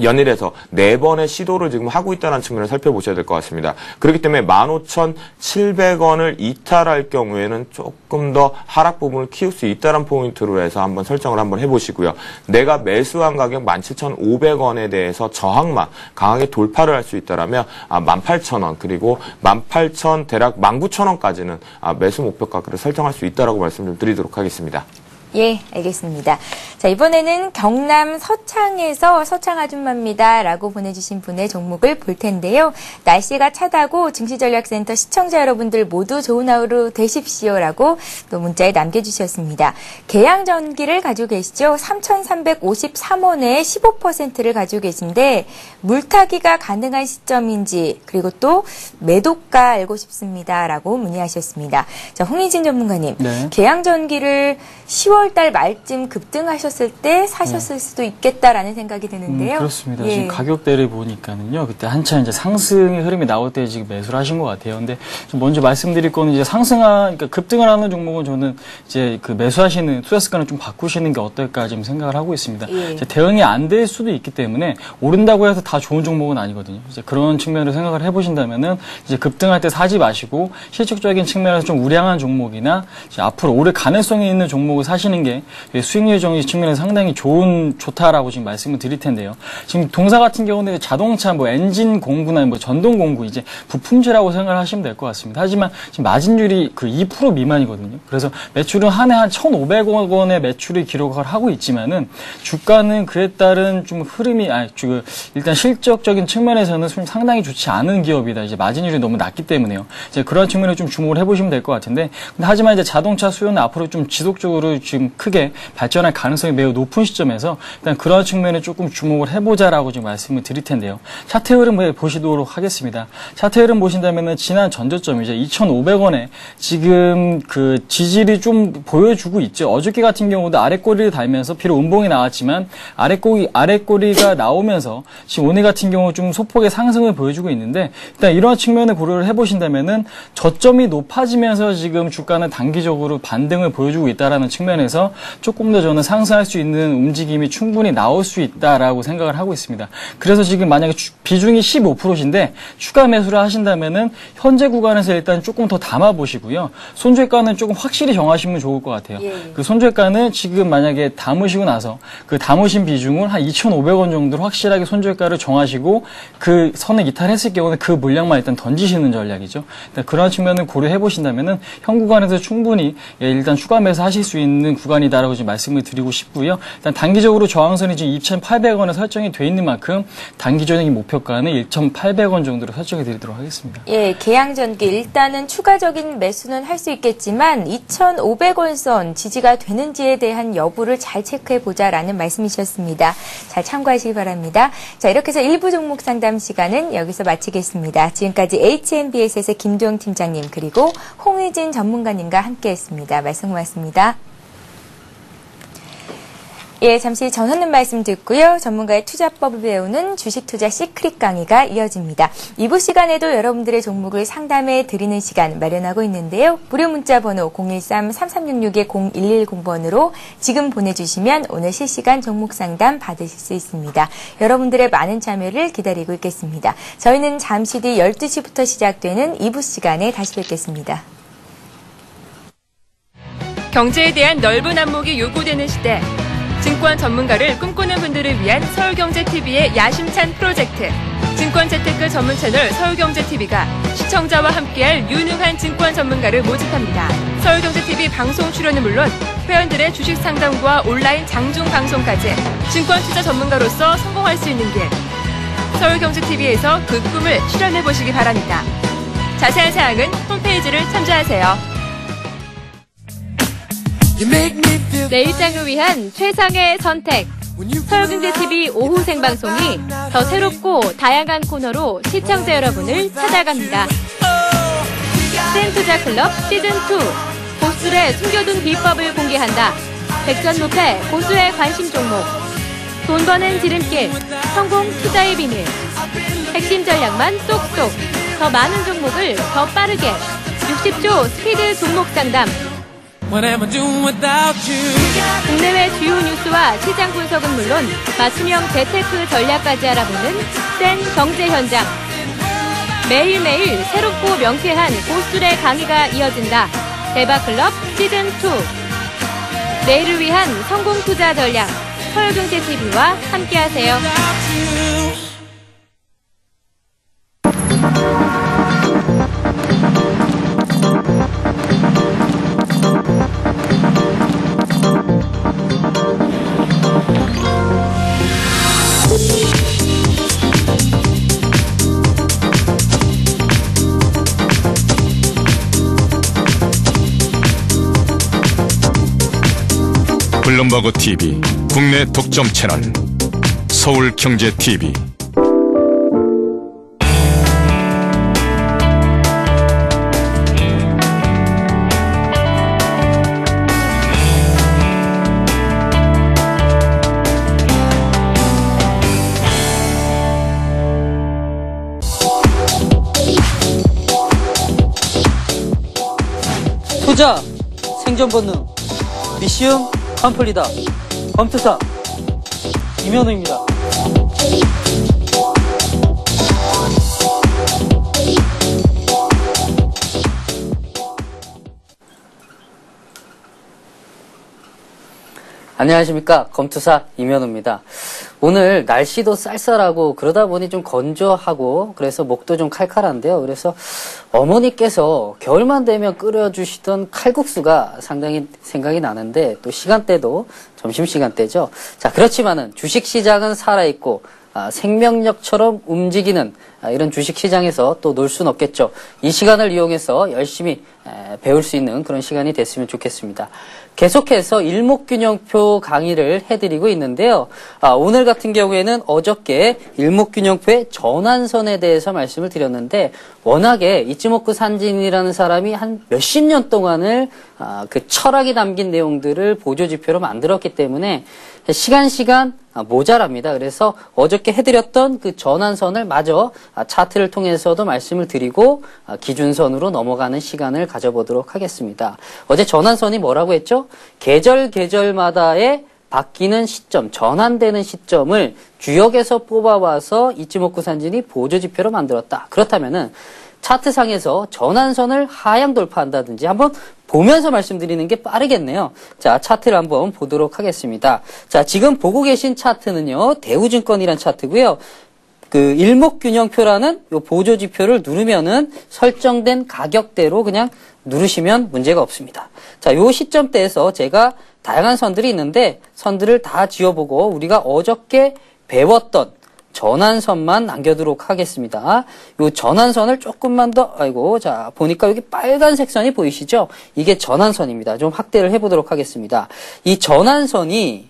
연일해서 4번의 시도를 지금 하고 있다는 측면을 살펴보셔야 될 것 같습니다. 그렇기 때문에 15,700원을 이탈할 경우에는 조금 더 하락 부분을 키울 수 있다는 포인트로 해서 한번 설정을 한번 해보시고요. 내가 매수한 가격 17,500원에 대해서 저항만 강하게 돌파를 할 수 있다라면 18,000원 그리고 18,000 대략 19,000원까지는 매수 목표가를 설정할 수 있다라고 말씀 좀 드리도록 하겠습니다. 예, 알겠습니다. 자, 이번에는 경남 서창에서 서창 아줌마입니다 라고 보내주신 분의 종목을 볼 텐데요. 날씨가 차다고 증시전략센터 시청자 여러분들 모두 좋은 하루 되십시오 라고 또 문자에 남겨주셨습니다. 계양전기를 가지고 계시죠. 3,353원에 15%를 가지고 계신데 물타기가 가능한 시점인지 그리고 또 매도가 알고 싶습니다 라고 문의하셨습니다. 자, 홍희진 전문가님, 네. 계양전기를 10월 10월 달 말쯤 급등하셨을 때 사셨을 수도 있겠다라는 생각이 드는데요. 그렇습니다. 예. 지금 가격대를 보니까는요, 그때 한참 이제 상승의 흐름이 나올 때 지금 매수를 하신 것 같아요. 근데 좀 먼저 말씀드릴 거는 이제 그러니까 급등을 하는 종목은 저는 이제 그 매수하시는 투자 습관을 좀 바꾸시는 게 어떨까 지금 생각을 하고 있습니다. 예. 이제 대응이 안 될 수도 있기 때문에 오른다고 해서 다 좋은 종목은 아니거든요. 이제 그런 측면을 생각을 해보신다면은 이제 급등할 때 사지 마시고 실질적인 측면에서 좀 우량한 종목이나 이제 앞으로 오래 가능성이 있는 종목을 사시는 게 수익률 정리 측면에서 상당히 좋다라고 지금 말씀을 드릴 텐데요. 지금 동사 같은 경우는 자동차 뭐 엔진 공구나 뭐 전동 공구 이제 부품주라고 생각을 하시면 될 것 같습니다. 하지만 지금 마진율이 그 2% 미만이거든요. 그래서 매출은 한 해 한 1,500억 원의 매출을 기록을 하고 있지만은 주가는 그에 따른 좀 흐름이 일단 실적적인 측면에서는 상당히 좋지 않은 기업이다. 이제 마진율이 너무 낮기 때문에요. 이제 그런 측면을 좀 주목을 해보시면 될 것 같은데, 근데 하지만 이제 자동차 수요는 앞으로 좀 지속적으로 지금 크게 발전할 가능성이 매우 높은 시점에서 일단 그런 측면에 조금 주목을 해보자라고 지금 말씀을 드릴 텐데요. 차트 흐름 보시도록 하겠습니다. 차트 흐름 보신다면은 지난 전저점 이제 2,500원에 지금 그 지지를 좀 보여주고 있죠. 어저께 같은 경우도 아랫꼬리를 달면서 비록 음봉이 나왔지만 아랫꼬리가 나오면서 지금 오늘 같은 경우 좀 소폭의 상승을 보여주고 있는데, 일단 이런 측면을 고려를 해보신다면은 저점이 높아지면서 지금 주가는 단기적으로 반등을 보여주고 있다라는 측면에서 조금 더 저는 상승할 수 있는 움직임이 충분히 나올 수 있다라고 생각을 하고 있습니다. 그래서 지금 만약에 비중이 15%인데 추가 매수를 하신다면은 현재 구간에서 일단 조금 더 담아 보시고요. 손절가는 조금 확실히 정하시면 좋을 것 같아요. 예. 그 손절가는 지금 만약에 담으시고 나서 그 담으신 비중을 한 2,500원 정도로 확실하게 손절가를 정하시고 그 선을 이탈했을 경우는 그 물량만 일단 던지시는 전략이죠. 일단 그런 측면을 고려해 보신다면은 현 구간에서 충분히 일단 추가 매수하실 수 있는 구간이다라고 지금 말씀을 드리고 싶고요. 일단 단기적으로 저항선이 지금 2,800원에 설정이 돼 있는 만큼 단기적인 목표가는 1,800원 정도로 설정해 드리도록 하겠습니다. 예, 계양전기 일단은 추가적인 매수는 할 수 있겠지만 2,500원 선 지지가 되는지에 대한 여부를 잘 체크해 보자라는 말씀이셨습니다. 잘 참고하시기 바랍니다. 자, 이렇게 해서 1부 종목 상담 시간은 여기서 마치겠습니다. 지금까지 HNBS의 김도영 팀장님 그리고 홍의진 전문가님과 함께했습니다. 말씀 고맙습니다. 예, 잠시 전하는 말씀 듣고요. 전문가의 투자법을 배우는 주식 투자 시크릿 강의가 이어집니다. 2부 시간에도 여러분들의 종목을 상담해 드리는 시간 마련하고 있는데요. 무료 문자 번호 013-3366-0110번으로 지금 보내주시면 오늘 실시간 종목 상담 받으실 수 있습니다. 여러분들의 많은 참여를 기다리고 있겠습니다. 저희는 잠시 뒤 12시부터 시작되는 2부 시간에 다시 뵙겠습니다. 경제에 대한 넓은 안목이 요구되는 시대. 증권 전문가를 꿈꾸는 분들을 위한 서울경제TV의 야심찬 프로젝트. 증권 재테크 전문 채널 서울경제TV가 시청자와 함께할 유능한 증권 전문가를 모집합니다. 서울경제TV 방송 출연은 물론 회원들의 주식 상담과 온라인 장중 방송까지 증권 투자 전문가로서 성공할 수 있는 길. 서울경제TV에서 그 꿈을 실현해 보시기 바랍니다. 자세한 사항은 홈페이지를 참조하세요. 내 일상을 위한 최상의 선택. 서울경제TV 오후 생방송이 더 새롭고 다양한 코너로 시청자 여러분을 찾아갑니다. 센투자클럽 시즌2. 고수들의 숨겨둔 비법을 공개한다. 백전무패 고수의 관심 종목. 돈 버는 지름길. 성공 투자의 비밀. 핵심 전략만 쏙쏙. 더 많은 종목을 더 빠르게. 60조 스피드 종목 상담. 국내외 주요 뉴스와 시장 분석은 물론 맞춤형 재테크 전략까지 알아보는 센 경제 현장. 매일매일 새롭고 명쾌한 고수들의 강의가 이어진다. 대박클럽 시즌2. 내일을 위한 성공 투자 전략. 서울경제TV와 함께하세요. 블룸버그 TV 국내 독점 채널 서울경제TV. 투자, 생존 본능, 미시움, 팜플리다, 검투사, 이면우입니다. 안녕하십니까. 검투사 이면우입니다. 오늘 날씨도 쌀쌀하고 그러다 보니 좀 건조하고 그래서 목도 좀 칼칼한데요. 그래서 어머니께서 겨울만 되면 끓여주시던 칼국수가 상당히 생각이 나는데 또 시간대도 점심시간대죠. 자, 그렇지만은 주식시장은 살아있고 생명력처럼 움직이는 이런 주식시장에서 또 놀 수는 없겠죠. 이 시간을 이용해서 열심히 배울 수 있는 그런 시간이 됐으면 좋겠습니다. 계속해서 일목균형표 강의를 해드리고 있는데요. 오늘 같은 경우에는 어저께 일목균형표의 전환선에 대해서 말씀을 드렸는데 워낙에 이츠모쿠 산진이라는 사람이 한 몇십 년 동안을 그 철학이 담긴 내용들을 보조지표로 만들었기 때문에 시간 모자랍니다. 그래서 어저께 해드렸던 그 전환선을 마저 차트를 통해서도 말씀을 드리고 기준선으로 넘어가는 시간을 가져보도록 하겠습니다. 어제 전환선이 뭐라고 했죠? 계절마다의 바뀌는 시점, 전환되는 시점을 주역에서 뽑아와서 이츠모쿠 산진이 보조지표로 만들었다. 그렇다면은 차트상에서 전환선을 하향 돌파한다든지 한번 보면서 말씀드리는 게 빠르겠네요. 자, 차트를 한번 보도록 하겠습니다. 자, 지금 보고 계신 차트는요, 대우증권이란 차트고요. 그 일목균형표라는 요 보조지표를 누르면은 설정된 가격대로 그냥 누르시면 문제가 없습니다. 자, 요 시점대에서 제가 다양한 선들이 있는데 선들을 다 지어보고 우리가 어저께 배웠던 전환선만 남겨두도록 하겠습니다. 요 전환선을 조금만 더, 자, 보니까 여기 빨간색 선이 보이시죠? 이게 전환선입니다. 좀 확대를 해보도록 하겠습니다. 이 전환선이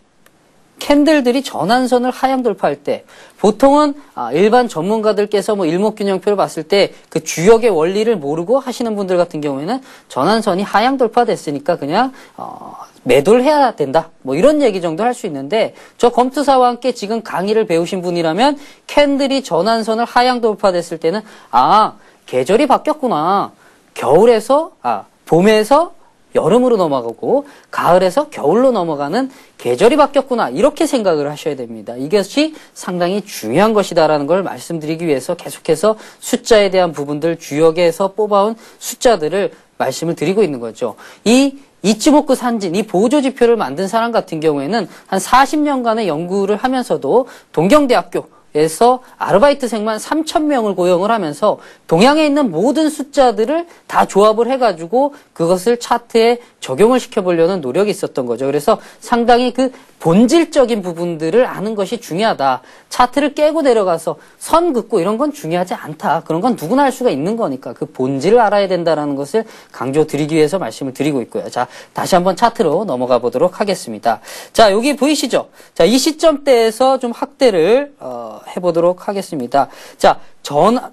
캔들들이 전환선을 하향 돌파할 때 보통은 일반 전문가들께서 뭐 일목균형표를 봤을 때 그 주역의 원리를 모르고 하시는 분들 같은 경우에는 전환선이 하향 돌파됐으니까 그냥 매도를 해야 된다. 뭐 이런 얘기 정도 할 수 있는데 저 검투사와 함께 지금 강의를 배우신 분이라면 캔들이 전환선을 하향 돌파됐을 때는 계절이 바뀌었구나. 겨울에서 봄에서 여름으로 넘어가고 가을에서 겨울로 넘어가는 계절이 바뀌었구나 이렇게 생각을 하셔야 됩니다. 이것이 상당히 중요한 것이다라는 걸 말씀드리기 위해서 계속해서 숫자에 대한 부분들 주역에서 뽑아온 숫자들을 말씀을 드리고 있는 거죠. 이 이츠모쿠 산진, 이 보조지표를 만든 사람 같은 경우에는 한 40년간의 연구를 하면서도 동경대학교에서 아르바이트생만 3,000명을 고용을 하면서 동양에 있는 모든 숫자들을 다 조합을 해가지고 그것을 차트에 적용을 시켜보려는 노력이 있었던 거죠. 그래서 상당히 그 본질적인 부분들을 아는 것이 중요하다. 차트를 깨고 내려가서 선 긋고 이런 건 중요하지 않다. 그런 건 누구나 할 수가 있는 거니까 그 본질을 알아야 된다는 것을 강조드리기 위해서 말씀을 드리고 있고요. 자, 다시 한번 차트로 넘어가 보도록 하겠습니다. 자, 여기 보이시죠? 자, 이 시점대에서 좀 확대를 해보도록 하겠습니다. 자,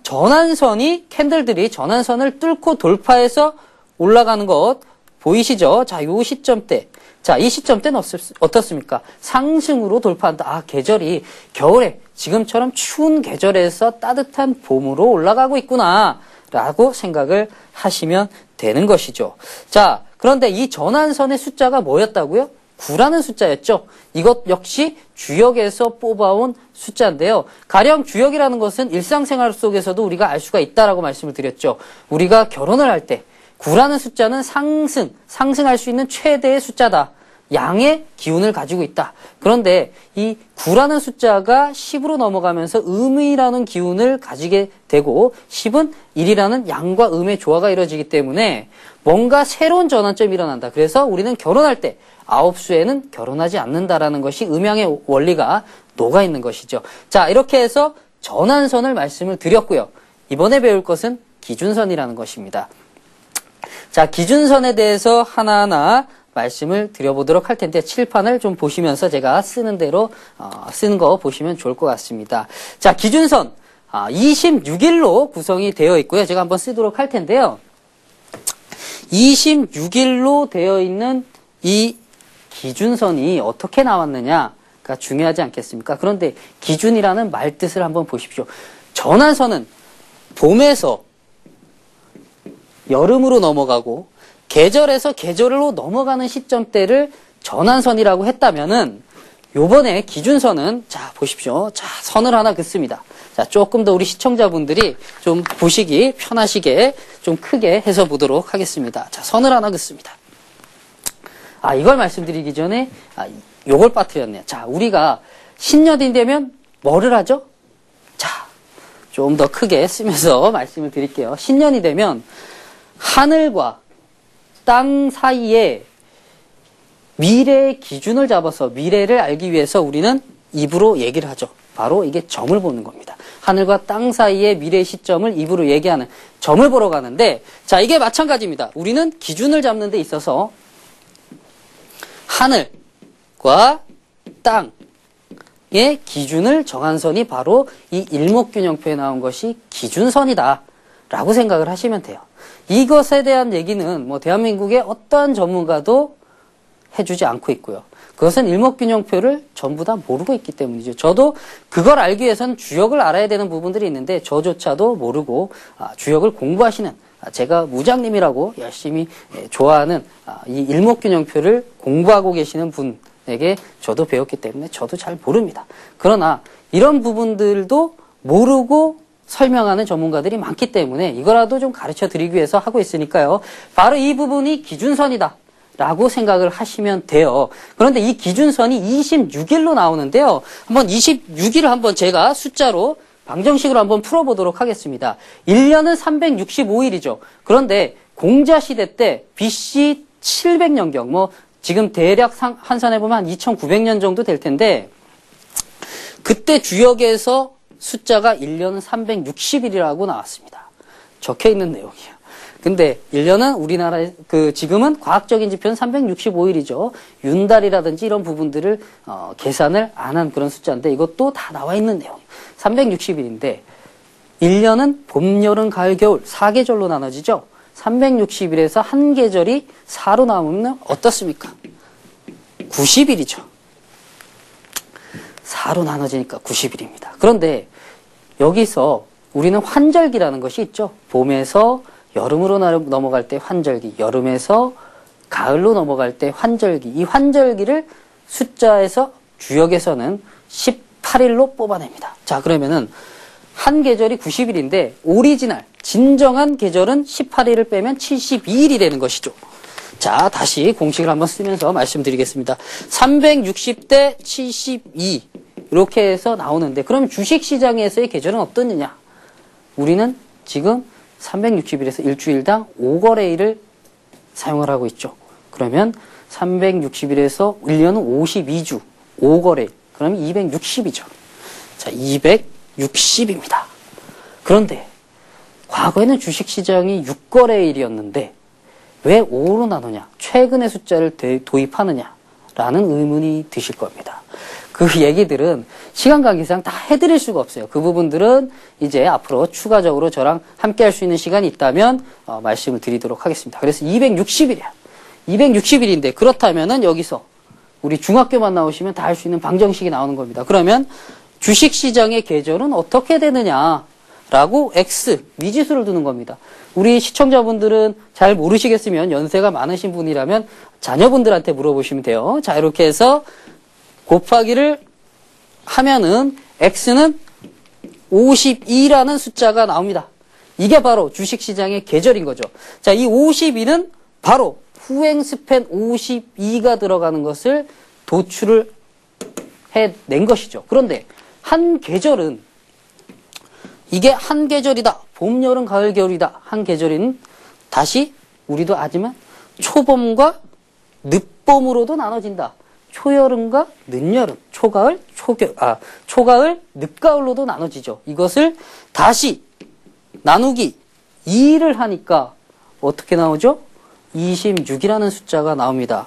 전환선이 캔들들이 전환선을 뚫고 돌파해서 올라가는 것 보이시죠? 자, 요 시점대. 자, 이 시점대는 어떻습니까? 상승으로 돌파한다. 계절이 겨울에 지금처럼 추운 계절에서 따뜻한 봄으로 올라가고 있구나 라고 생각을 하시면 되는 것이죠. 자, 그런데 이 전환선의 숫자가 뭐였다고요? 9라는 숫자였죠. 이것 역시 주역에서 뽑아온 숫자인데요. 가령 주역이라는 것은 일상생활 속에서도 우리가 알 수가 있다라고 말씀을 드렸죠. 우리가 결혼을 할 때 9라는 숫자는 상승할 수 있는 최대의 숫자다. 양의 기운을 가지고 있다. 그런데 이 9라는 숫자가 10으로 넘어가면서 음이라는 기운을 가지게 되고 10은 1이라는 양과 음의 조화가 이루어지기 때문에 뭔가 새로운 전환점이 일어난다. 그래서 우리는 결혼할 때 9수에는 결혼하지 않는다라는 것이 음양의 원리가 녹아있는 것이죠. 자, 이렇게 해서 전환선을 말씀을 드렸고요. 이번에 배울 것은 기준선이라는 것입니다. 자, 기준선에 대해서 하나하나 말씀을 드려보도록 할 텐데 칠판을 좀 보시면서 제가 쓰는 대로 쓰는 거 보시면 좋을 것 같습니다. 자, 기준선 26일로 구성이 되어 있고요. 제가 한번 쓰도록 할 텐데요. 26일로 되어 있는 이 기준선이 어떻게 나왔느냐가 중요하지 않겠습니까? 그런데 기준이라는 말뜻을 한번 보십시오. 전환선은 봄에서 여름으로 넘어가고 계절에서 계절로 넘어가는 시점대를 전환선이라고 했다면은 요번에 기준선은 자 보십시오. 자 선을 하나 긋습니다. 자 조금 더 우리 시청자분들이 좀 보시기 편하시게 좀 크게 해서 보도록 하겠습니다. 자 선을 하나 긋습니다. 아 이걸 말씀드리기 전에 요걸 빠뜨렸네요. 자 우리가 신년이 되면 뭐를 하죠? 자 좀 더 크게 쓰면서 말씀을 드릴게요. 신년이 되면 하늘과 땅 사이에 미래의 기준을 잡아서 미래를 알기 위해서 우리는 입으로 얘기를 하죠. 바로 이게 점을 보는 겁니다. 하늘과 땅 사이의 미래의 시점을 입으로 얘기하는 점을 보러 가는데 자 이게 마찬가지입니다. 우리는 기준을 잡는 데 있어서 하늘과 땅의 기준을 정한 선이 바로 이 일목균형표에 나온 것이 기준선이다 라고 생각을 하시면 돼요. 이것에 대한 얘기는 뭐 대한민국의 어떠한 전문가도 해주지 않고 있고요. 그것은 일목균형표를 전부 다 모르고 있기 때문이죠. 저도 그걸 알기 위해서는 주역을 알아야 되는 부분들이 있는데 저조차도 모르고 주역을 공부하시는 제가 무장님이라고 열심히 좋아하는 이 일목균형표를 공부하고 계시는 분에게 저도 배웠기 때문에 저도 잘 모릅니다. 그러나 이런 부분들도 모르고 설명하는 전문가들이 많기 때문에 이거라도 좀 가르쳐 드리기 위해서 하고 있으니까요. 바로 이 부분이 기준선이다 라고 생각을 하시면 돼요. 그런데 이 기준선이 26일로 나오는데요. 한번 26일을 한번 제가 숫자로 방정식으로 한번 풀어보도록 하겠습니다. 1년은 365일이죠. 그런데 공자시대 때 BC 700년경 뭐 지금 대략 환산해보면 한 2900년 정도 될 텐데 그때 주역에서 숫자가 1년은 360일이라고 나왔습니다. 적혀 있는 내용이에요. 근데 1년은 우리나라에 지금은 과학적인 지표는 365일이죠. 윤달이라든지 이런 부분들을 계산을 안 한 그런 숫자인데 이것도 다 나와 있는 내용이에요. 360일인데 1년은 봄, 여름, 가을, 겨울 4계절로 나눠지죠. 360일에서 한 계절이 4로 나오면 어떻습니까? 90일이죠. 4로 나눠지니까 90일입니다. 그런데 여기서 우리는 환절기라는 것이 있죠. 봄에서 여름으로 넘어갈 때 환절기, 여름에서 가을로 넘어갈 때 환절기. 이 환절기를 숫자에서 주역에서는 18일로 뽑아냅니다. 자 그러면은 한 계절이 90일인데 오리지널, 진정한 계절은 18일을 빼면 72일이 되는 것이죠. 자 다시 공식을 한번 쓰면서 말씀드리겠습니다. 360대 72 이렇게 해서 나오는데 그럼 주식시장에서의 계절은 어떻느냐? 우리는 지금 360일에서 일주일당 5거래일을 사용을 하고 있죠. 그러면 360일에서 1년은 52주, 5거래일. 그러면 260이죠. 자, 260입니다. 그런데 과거에는 주식시장이 6거래일이었는데 왜 5로 나누냐? 최근의 숫자를 도입하느냐? 라는 의문이 드실 겁니다. 그 얘기들은 시간 관계상 다 해드릴 수가 없어요. 그 부분들은 이제 앞으로 추가적으로 저랑 함께 할 수 있는 시간이 있다면 말씀을 드리도록 하겠습니다. 그래서 260일이야. 260일인데 그렇다면은 여기서 우리 중학교만 나오시면 다 할 수 있는 방정식이 나오는 겁니다. 그러면 주식시장의 계절은 어떻게 되느냐라고 X, 미지수를 두는 겁니다. 우리 시청자분들은 잘 모르시겠으면 연세가 많으신 분이라면 자녀분들한테 물어보시면 돼요. 자 이렇게 해서 곱하기를 하면은 X는 52라는 숫자가 나옵니다. 이게 바로 주식시장의 계절인 거죠. 자, 이 52는 바로 후행 스팬 52가 들어가는 것을 도출을 해낸 것이죠. 그런데 한 계절은 이게 한 계절이다. 봄, 여름, 가을, 겨울이다. 한 계절인 다시 우리도 아지만 초봄과 늦봄으로도 나눠진다. 초여름과 늦여름, 초가을, 초가을, 늦가을로도 나눠지죠. 이것을 다시 나누기 2를 하니까 어떻게 나오죠? 26이라는 숫자가 나옵니다.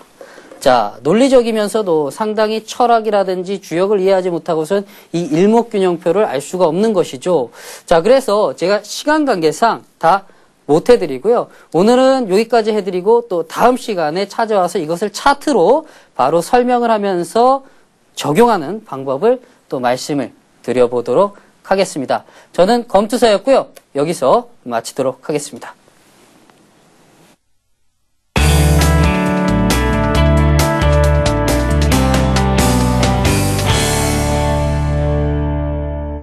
자, 논리적이면서도 상당히 철학이라든지 주역을 이해하지 못하고선 이 일목균형표를 알 수가 없는 것이죠. 자, 그래서 제가 시간 관계상 다 못 해드리고요. 오늘은 여기까지 해드리고 또 다음 시간에 찾아와서 이것을 차트로 바로 설명을 하면서 적용하는 방법을 또 말씀을 드려보도록 하겠습니다. 저는 검투사였고요. 여기서 마치도록 하겠습니다.